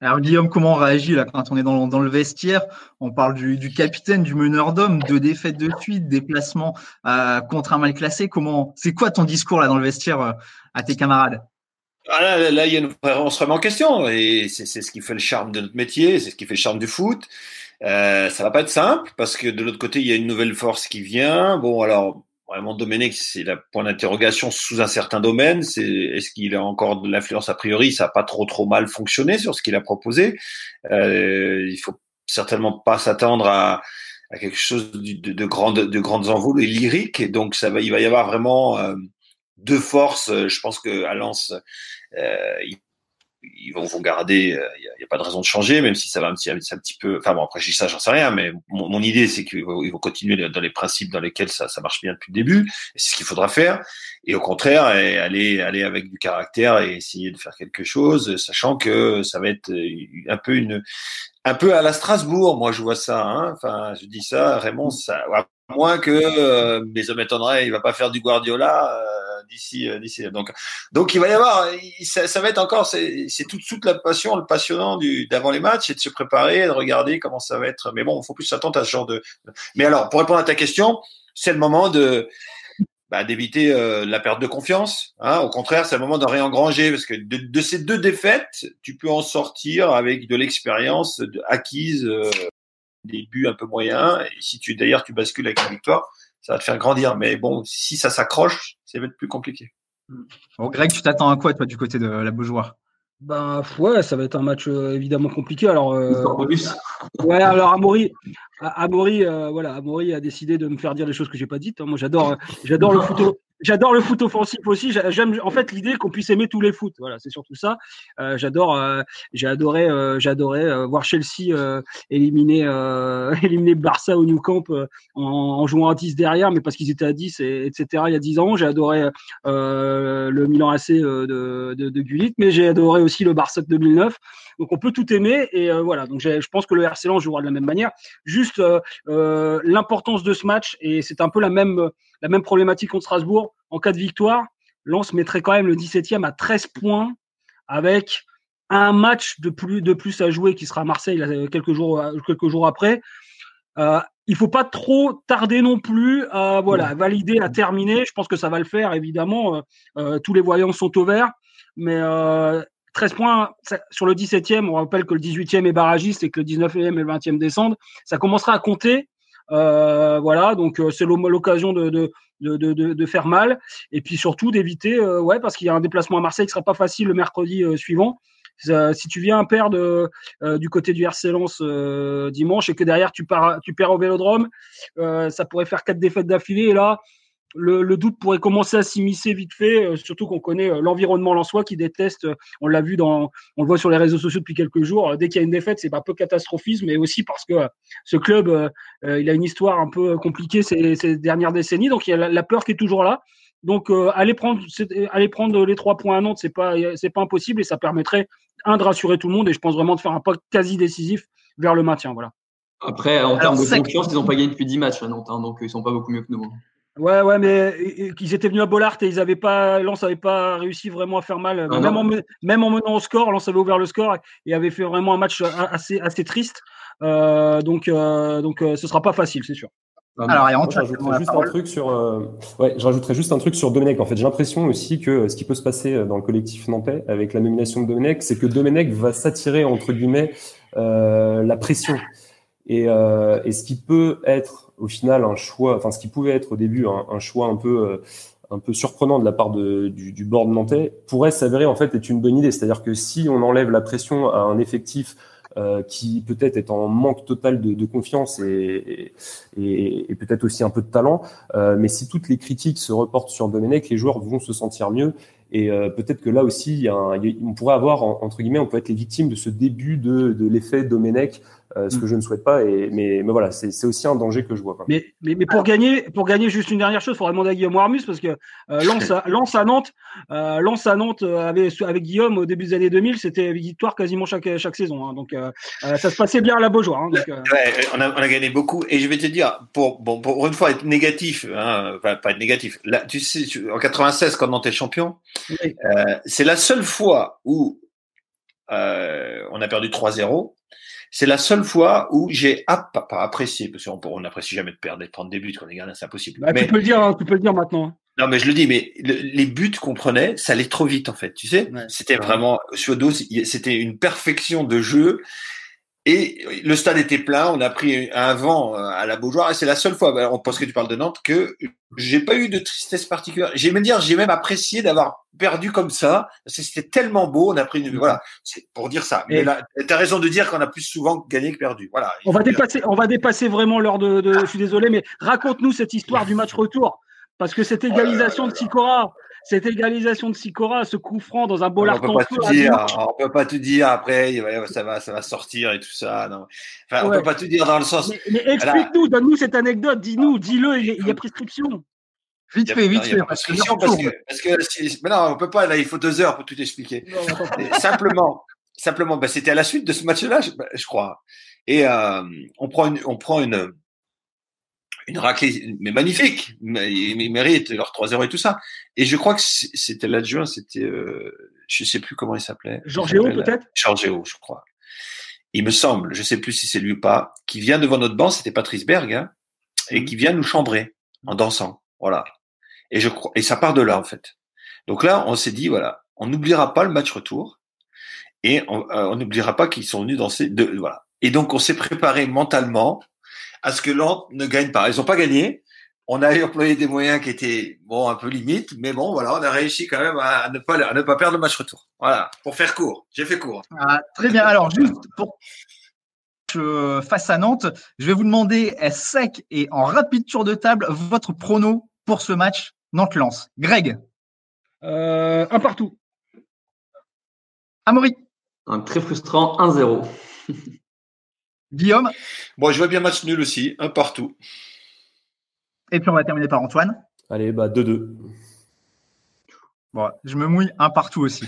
Alors Guillaume, comment on réagit là quand on est dans le vestiaire? On parle du capitaine, du meneur d'hommes, 2 défaites de suite, déplacement contre un mal classé. C'est quoi ton discours là dans le vestiaire à tes camarades? Là, il y a on se remet en question et c'est ce qui fait le charme de notre métier, c'est ce qui fait le charme du foot. Ça va pas être simple parce que de l'autre côté, il y a une nouvelle force qui vient. Bon, alors vraiment, Domenech, c'est le point d'interrogation sous un certain domaine. Est-ce qu'il a encore de l'influence? A priori, ça n'a pas trop mal fonctionné sur ce qu'il a proposé. Il faut certainement pas s'attendre à quelque chose de grandes envolées lyriques. Et donc, il va y avoir vraiment 2 forces. Je pense que à Lens, ils vont garder, il y a pas de raison de changer, même si ça va un petit peu, enfin bon, après je dis ça, j'en sais rien, mais mon idée c'est qu'ils vont continuer dans les principes dans lesquels ça marche bien depuis le début, et c'est ce qu'il faudra faire, et au contraire, aller avec du caractère et essayer de faire quelque chose, sachant que ça va être un peu à la Strasbourg, moi je vois ça, hein. Enfin, je dis ça, Raymond, ça, à moins que mes hommes m'étonneraient, il va pas faire du Guardiola d'ici. Donc il va y avoir, ça va être encore, c'est toute la passion, le passionnant d'avant les matchs, et de se préparer, de regarder comment ça va être. Mais bon, il faut plus s'attendre à ce genre de. Mais alors, pour répondre à ta question, c'est le moment d'éviter la perte de confiance. Hein. Au contraire, c'est le moment de réengranger parce que de ces 2 défaites, tu peux en sortir avec de l'expérience acquise, des buts un peu moyens. Et si tu bascules avec une victoire, ça va te faire grandir. Mais bon, si ça s'accroche, ça va être plus compliqué. Bon, Greg, tu t'attends à quoi toi du côté de la Beaujoire? Ben ouais, ça va être un match évidemment compliqué. Alors ouais, alors Amaury a décidé de me faire dire des choses que j'ai pas dites. Moi, j'adore le foot. J'adore le foot offensif aussi. J'aime en fait l'idée qu'on puisse aimer tous les foot. Voilà, c'est surtout ça. J'ai adoré voir Chelsea éliminer Barça au Nou Camp en jouant à 10 derrière, mais parce qu'ils étaient à 10 etc. Il y a 10 ans. J'ai adoré le Milan AC de Gullit, mais j'ai adoré aussi le Barça de 2009. Donc on peut tout aimer et voilà. Donc je pense que le RC Lens jouera de la même manière. Juste l'importance de ce match, et c'est un peu la même problématique contre Strasbourg. En cas de victoire, Lens mettrait quand même le 17e à 13 points avec un match de plus à jouer qui sera à Marseille quelques jours après. Il faut pas trop tarder non plus à valider, à terminer. Je pense que ça va le faire, évidemment. Tous les voyants sont au vert. Mais 13 points sur le 17e, on rappelle que le 18e est barragiste et que le 19e et le 20e descendent. Ça commencera à compter. Donc c'est l'occasion de faire mal. Et puis surtout d'éviter, parce qu'il y a un déplacement à Marseille qui sera pas facile le mercredi suivant. Si tu viens perdre du côté du RC Lens dimanche et que derrière tu perds au Vélodrome, ça pourrait faire 4 défaites d'affilée. Et là, le doute pourrait commencer à s'immiscer vite fait, surtout qu'on connaît l'environnement lensois qui déteste. On l'a vu on le voit sur les réseaux sociaux depuis quelques jours. Dès qu'il y a une défaite, c'est un peu catastrophisme, mais aussi parce que ce club, il a une histoire un peu compliquée ces dernières décennies. Donc il y a la peur qui est toujours là. Donc aller prendre les 3 points à Nantes, c'est pas impossible et ça permettrait de rassurer tout le monde et je pense vraiment de faire un pas quasi décisif vers le maintien. Voilà. Après, en termes de confiance, ils n'ont pas gagné depuis 10 matchs à Nantes, donc ils sont pas beaucoup mieux que nous. Ouais, mais ils étaient venus à Bollaert et Lens n'avait pas réussi vraiment à faire mal. Même en menant au score, Lens avait ouvert le score et avait fait vraiment un match assez triste. Donc ce sera pas facile, c'est sûr. Alors, je rajouterais juste un truc sur Domenech. En fait, j'ai l'impression aussi que ce qui peut se passer dans le collectif nantais avec la nomination de Domenech, c'est que Domenech va s'attirer entre guillemets la pression. Et ce qui peut être au final un choix, enfin ce qui pouvait être au début un choix un peu surprenant de la part du board nantais, pourrait s'avérer en fait être une bonne idée. C'est-à-dire que si on enlève la pression à un effectif qui peut-être est en manque total de confiance et peut-être aussi un peu de talent, mais si toutes les critiques se reportent sur Domenech, les joueurs vont se sentir mieux. Et peut-être que là aussi, on pourrait avoir, entre guillemets, on peut être les victimes de ce début de l'effet Domenech, ce que je ne souhaite pas. Mais voilà, c'est aussi un danger que je vois. Mais pour gagner, juste une dernière chose, il faudrait demander à Guillaume Warmus parce que Lens à Nantes, avec Guillaume au début des années 2000, c'était victoire quasiment chaque saison. Hein, donc ça se passait bien à la Beaujoire. Hein, ouais, on a gagné beaucoup. Et je vais te dire, pour une fois être négatif, hein, pas être négatif. Là, tu sais, en 96, quand Nantes est champion. Oui. C'est la seule fois où on a perdu 3-0. C'est la seule fois où j'ai pas apprécié, parce qu'on n'apprécie jamais de perdre des 30 buts quand on est gardien, c'est impossible. Bah, tu peux le dire maintenant. Non, mais je le dis, mais les buts qu'on prenait, ça allait trop vite en fait. Tu sais, c'était vraiment Suodo, c'était une perfection de jeu. Et le stade était plein, on a pris un vent à la Beaujoire, et c'est la seule fois, parce que tu parles de Nantes, que j'ai pas eu de tristesse particulière. J'ai même apprécié d'avoir perdu comme ça, parce que c'était tellement beau, on a pris voilà, c'est pour dire ça. Mais là, t'as raison de dire qu'on a plus souvent gagné que perdu. Voilà. On va dépasser vraiment l'heure je suis désolé, mais raconte-nous cette histoire du match retour, parce que cette égalisation de Sikora. Cette égalisation de Sikora, ce coup franc dans un Bollaert en feu. On peut pas tout dire après, ça va sortir et tout ça. Non. Enfin, on peut pas tout dire dans le sens. Mais explique-nous, donne-nous cette anecdote, dis-le, il y a prescription. Vite fait. Parce que mais non, on peut pas, là, il faut 2 heures pour tout expliquer. Non, simplement, c'était à la suite de ce match-là, je crois. Et on prend une raclée, mais magnifique. Ils méritent leur 3-0 et tout ça. Et je crois que c'était l'adjoint, je sais plus comment il s'appelait. Georgéo, peut-être? Georgéo, je crois. Il me semble, je sais plus si c'est lui ou pas, qui vient devant notre banc, c'était Patrice Berg, hein, et qui vient nous chambrer en dansant. Voilà. Et ça part de là, en fait. Donc là, on s'est dit, voilà, on n'oubliera pas le match retour, et on n'oubliera pas qu'ils sont venus danser, voilà. Et donc, on s'est préparé mentalement à ce que Nantes ne gagne pas. Ils n'ont pas gagné. On a employé des moyens qui étaient un peu limites, mais bon, voilà, on a réussi quand même à ne pas perdre le match retour. Voilà, pour faire court. J'ai fait court. Ah, très bien. Alors, juste pour face à Nantes, je vais vous demander sec et en rapide tour de table votre prono pour ce match Nantes-Lens. Greg. Un partout. Amaury. Un très frustrant 1-0. Guillaume. Bon, je vois bien match nul aussi, un partout. Et puis on va terminer par Antoine. Allez, 2-2. Bon, je me mouille un partout aussi.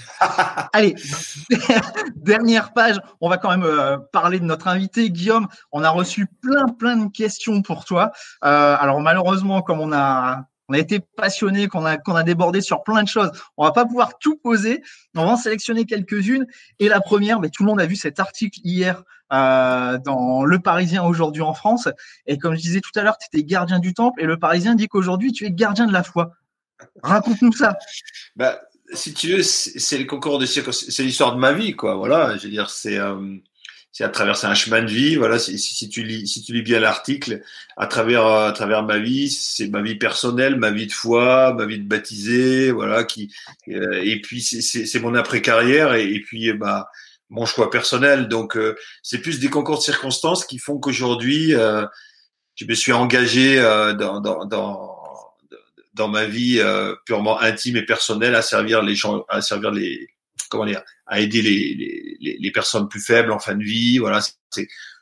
Allez, dernière page. On va quand même parler de notre invité, Guillaume. On a reçu plein de questions pour toi. Alors malheureusement, comme on a été passionné, qu'on a débordé sur plein de choses. On va pas pouvoir tout poser. On va en sélectionner quelques-unes. Et la première, tout le monde a vu cet article hier dans Le Parisien aujourd'hui en France. Et comme je disais tout à l'heure, tu étais gardien du temple. Et Le Parisien dit qu'aujourd'hui, tu es gardien de la foi. Raconte-nous ça. Si tu veux, c'est le concours de circonstances. C'est l'histoire de ma vie, quoi. Voilà. Je veux dire, à traverser un chemin de vie. Voilà, si tu lis bien l'article, à travers ma vie, c'est ma vie personnelle, ma vie de foi, ma vie de baptisé, voilà, et puis c'est mon après-carrière et puis mon choix personnel. Donc c'est plus des concours de circonstances qui font qu'aujourd'hui je me suis engagé dans ma vie purement intime et personnelle à servir les gens, à aider les personnes plus faibles en fin de vie. Voilà,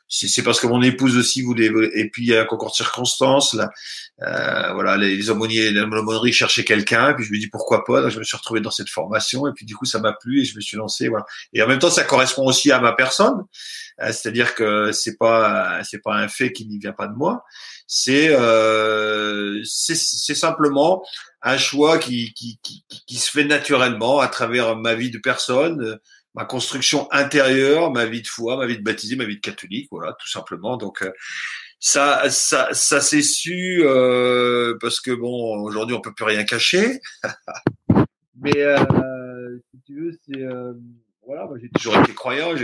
c'est parce que mon épouse aussi voulait, et puis il y a un concours de circonstances là. Voilà, les aumôniers, l'aumônerie cherchaient quelqu'un, et puis je me dis pourquoi pas. Donc je me suis retrouvé dans cette formation, et puis du coup ça m'a plu et je me suis lancé. Voilà. Et en même temps, ça correspond aussi à ma personne, c'est-à-dire que c'est pas un fait qui n'y vient pas de moi. C'est simplement un choix qui se fait naturellement à travers ma vie de personne, ma construction intérieure, ma vie de foi, ma vie de baptisé, ma vie de catholique, voilà, tout simplement. Donc ça s'est su parce que bon, aujourd'hui on peut plus rien cacher. Mais si tu veux, c'est voilà, moi j'ai toujours été croyant,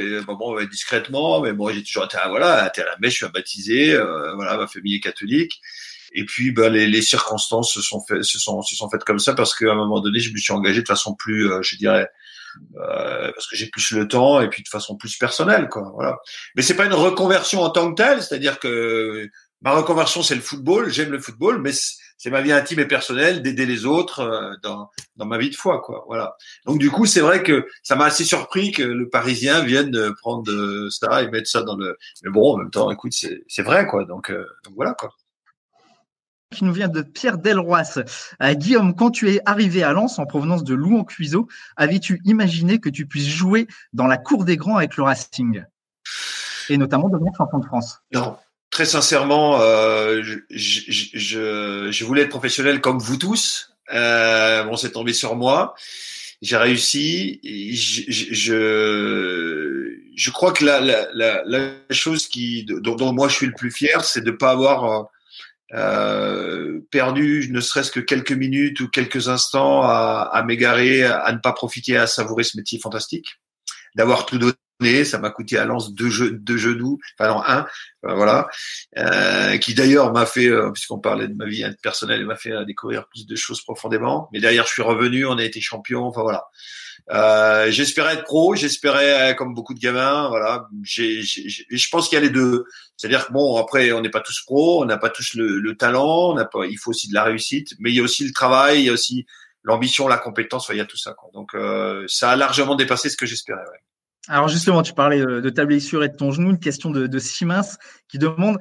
discrètement, mais bon, j'ai toujours été à la messe, je suis baptisé, voilà, ma famille est catholique. Et puis les circonstances se sont faites comme ça parce qu'à un moment donné, je me suis engagé de façon plus, je dirais, parce que j'ai plus le temps et puis de façon plus personnelle, quoi. Voilà. Mais c'est pas une reconversion en tant que telle, c'est-à-dire que ma reconversion c'est le football, j'aime le football, mais c'est ma vie intime et personnelle d'aider les autres dans ma vie de foi, quoi. Voilà. Donc du coup, c'est vrai que ça m'a assez surpris que le Parisien vienne prendre ça et mettre ça dans le. Mais bon, en même temps, écoute, c'est vrai, quoi. Donc voilà, quoi. Qui nous vient de Pierre Delroisse. Guillaume, quand tu es arrivé à Lens en provenance de Louan-Cuiseaux, avais-tu imaginé que tu puisses jouer dans la cour des grands avec le Racing et notamment devenir champion de France? Non, très sincèrement, je voulais être professionnel comme vous tous. Bon, c'est tombé sur moi. J'ai réussi. Je crois que la chose dont moi je suis le plus fier, c'est de pas avoir perdu ne serait-ce que quelques minutes ou quelques instants à m'égarer, à ne pas profiter, à savourer ce métier fantastique, d'avoir tout donné. Ça m'a coûté à Lens deux genoux, enfin non, un, voilà, qui d'ailleurs m'a fait, puisqu'on parlait de ma vie personnelle, il m'a fait découvrir plus de choses profondément. Mais derrière, je suis revenu, on a été champion, enfin voilà. J'espérais être pro, j'espérais comme beaucoup de gamins, voilà. Je pense qu'il y a les deux. C'est-à-dire que bon, après, on n'est pas tous pros, on n'a pas tous le talent, il faut aussi de la réussite, mais il y a aussi le travail, il y a aussi l'ambition, la compétence, enfin, il y a tout ça, quoi. Donc ça a largement dépassé ce que j'espérais. Ouais. Alors justement, tu parlais de ta blessure et de ton genou, une question de Simins qui demande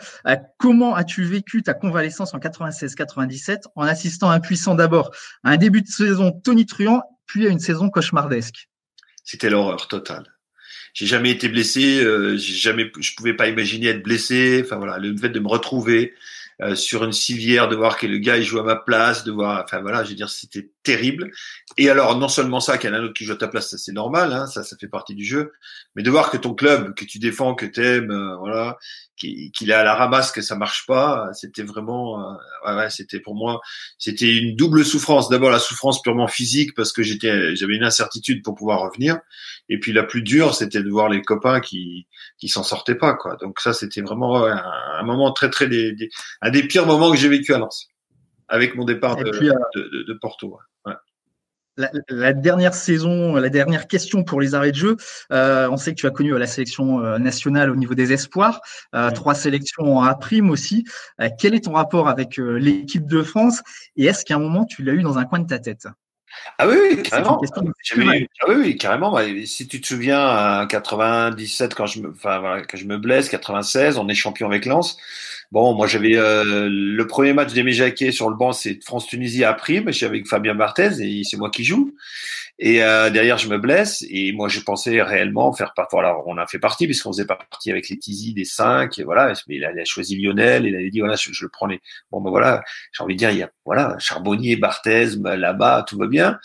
comment as-tu vécu ta convalescence en 96-97 en assistant impuissant d'abord à un début de saison tonitruant, puis à une saison cauchemardesque? C'était l'horreur totale. J'ai jamais été blessé, je pouvais pas imaginer être blessé. Enfin voilà, le fait de me retrouver sur une civière, de voir que le gars il joue à ma place, de voir, enfin voilà, je veux dire, c'était terrible. Et alors non seulement ça, qu'il y en a un autre qui joue à ta place, ça c'est normal, hein, ça fait partie du jeu. Mais de voir que ton club, que tu défends, que t'aimes, voilà, qu'il est à la ramasse, que ça marche pas, c'était vraiment, c'était pour moi, c'était une double souffrance. D'abord la souffrance purement physique parce que j'avais une incertitude pour pouvoir revenir. Et puis la plus dure, c'était de voir les copains qui s'en sortaient pas, quoi. Donc ça, c'était vraiment un moment un des pires moments que j'ai vécu à Lens, avec mon départ de Porto. Ouais. La dernière saison, la dernière question pour les arrêts de jeu. On sait que tu as connu la sélection nationale au niveau des espoirs, 3 sélections en A-prime aussi. Quel est ton rapport avec l'équipe de France et est-ce qu'à un moment tu l'as eu dans un coin de ta tête? Ah oui, carrément. Oui, carrément. Si tu te souviens, à 97, quand je me blesse, 96, on est champion avec Lens. Bon, moi j'avais le premier match d'Aimé Jacquet sur le banc, c'est France-Tunisie à prime. Je suis avec Fabien Barthez et c'est moi qui joue. Et derrière, je me blesse et moi je pensais réellement faire partie. Alors on a fait partie puisqu'on faisait partie avec les Tizi des 5. Et voilà, mais il a choisi Lionel. Il avait dit voilà, je le prends les. Bon ben voilà, j'ai envie de dire il y a voilà Charbonnier, Barthez là-bas, tout va bien.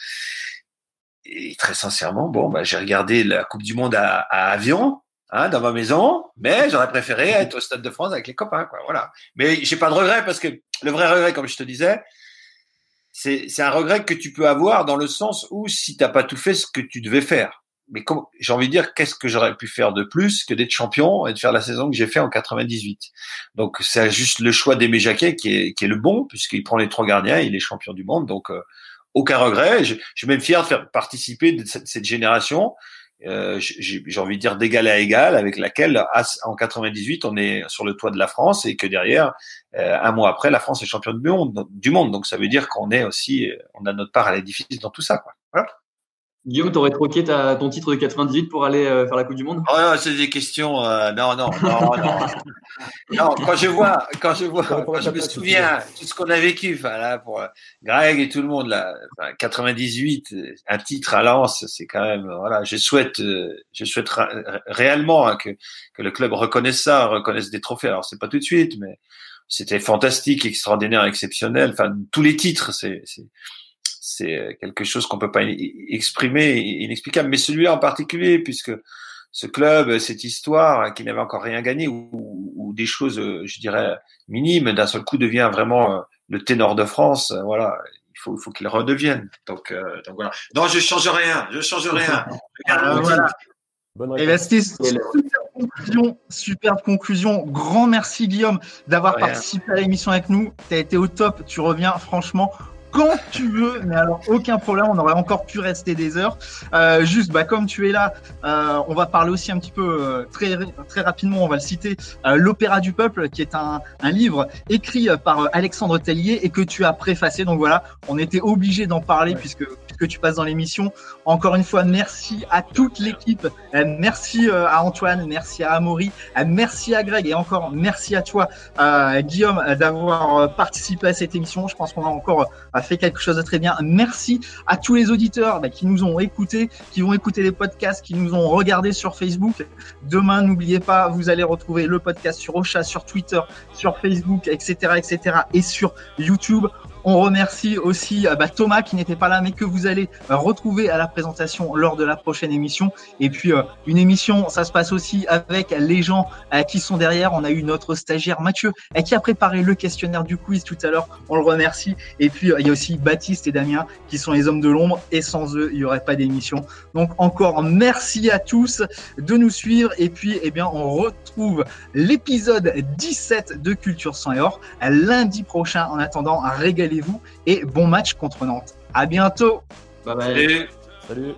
Et très sincèrement, bon ben j'ai regardé la Coupe du Monde à Avion. Hein, dans ma maison, mais j'aurais préféré être au Stade de France avec les copains, quoi. Voilà. Mais j'ai pas de regret parce que le vrai regret, comme je te disais, c'est un regret que tu peux avoir dans le sens où si t'as pas tout fait ce que tu devais faire. j'ai envie de dire, qu'est-ce que j'aurais pu faire de plus que d'être champion et de faire la saison que j'ai fait en 98. Donc, c'est juste le choix d'Aimé Jacquet qui est le bon, puisqu'il prend les 3 gardiens, il est champion du monde. Donc, aucun regret. Je suis même fier de faire participer de cette génération. J'ai envie de dire d'égal à égal, avec laquelle, en 98, on est sur le toit de la France et que derrière, un mois après, la France est championne du monde. Donc, ça veut dire qu'on est aussi, on a notre part à l'édifice dans tout ça, quoi. Voilà. Guillaume, t'aurais troqué ton titre de 98 pour aller faire la Coupe du Monde? Oh non, c'est des questions. Non. Non, quand je me souviens tout ce qu'on a vécu, enfin là, pour Greg et tout le monde là, 98, un titre à Lens, c'est quand même, voilà. Je souhaite réellement que le club reconnaisse des trophées. Alors c'est pas tout de suite, mais c'était fantastique, extraordinaire, exceptionnel. Enfin, tous les titres, c'est quelque chose qu'on peut pas exprimer, inexplicable. Mais celui-là en particulier, puisque ce club, cette histoire qui n'avait encore rien gagné ou des choses, je dirais, minimes, d'un seul coup devient vraiment le ténor de France. Voilà, il faut qu'il redevienne. Donc voilà. Non, je change rien. Voilà. Et ben, c'était superbe conclusion. Grand merci Guillaume d'avoir participé à l'émission avec nous. Tu as été au top. Tu reviens franchement quand tu veux, mais alors aucun problème, on aurait encore pu rester des heures. Juste, comme tu es là, on va parler aussi un petit peu très rapidement, on va le citer, l'Opéra du Peuple, qui est un livre écrit par Alexandre Tellier et que tu as préfacé. Donc voilà, on était obligé d'en parler puisque tu passes dans l'émission. Encore une fois, merci à toute l'équipe, merci à Antoine, merci à Amaury, merci à Greg et encore merci à toi, Guillaume, d'avoir participé à cette émission. Je pense qu'on a encore fait quelque chose de très bien. Merci à tous les auditeurs qui nous ont écoutés, qui vont écouter les podcasts, qui nous ont regardés sur Facebook. Demain, n'oubliez pas, vous allez retrouver le podcast sur Ocha, sur Twitter, sur Facebook, etc., et sur YouTube. On remercie aussi Thomas qui n'était pas là, mais que vous allez retrouver à la présentation lors de la prochaine émission. Et puis, une émission, ça se passe aussi avec les gens qui sont derrière. On a eu notre stagiaire Mathieu qui a préparé le questionnaire du quiz tout à l'heure. On le remercie. Et puis, il y a aussi Baptiste et Damien qui sont les hommes de l'ombre. Et sans eux, il n'y aurait pas d'émission. Donc, encore merci à tous de nous suivre. Et puis, on retrouve l'épisode 17 de Culture Sang et Or lundi prochain. En attendant, régalez-vous et bon match contre Nantes. À bientôt. Bye bye. Salut.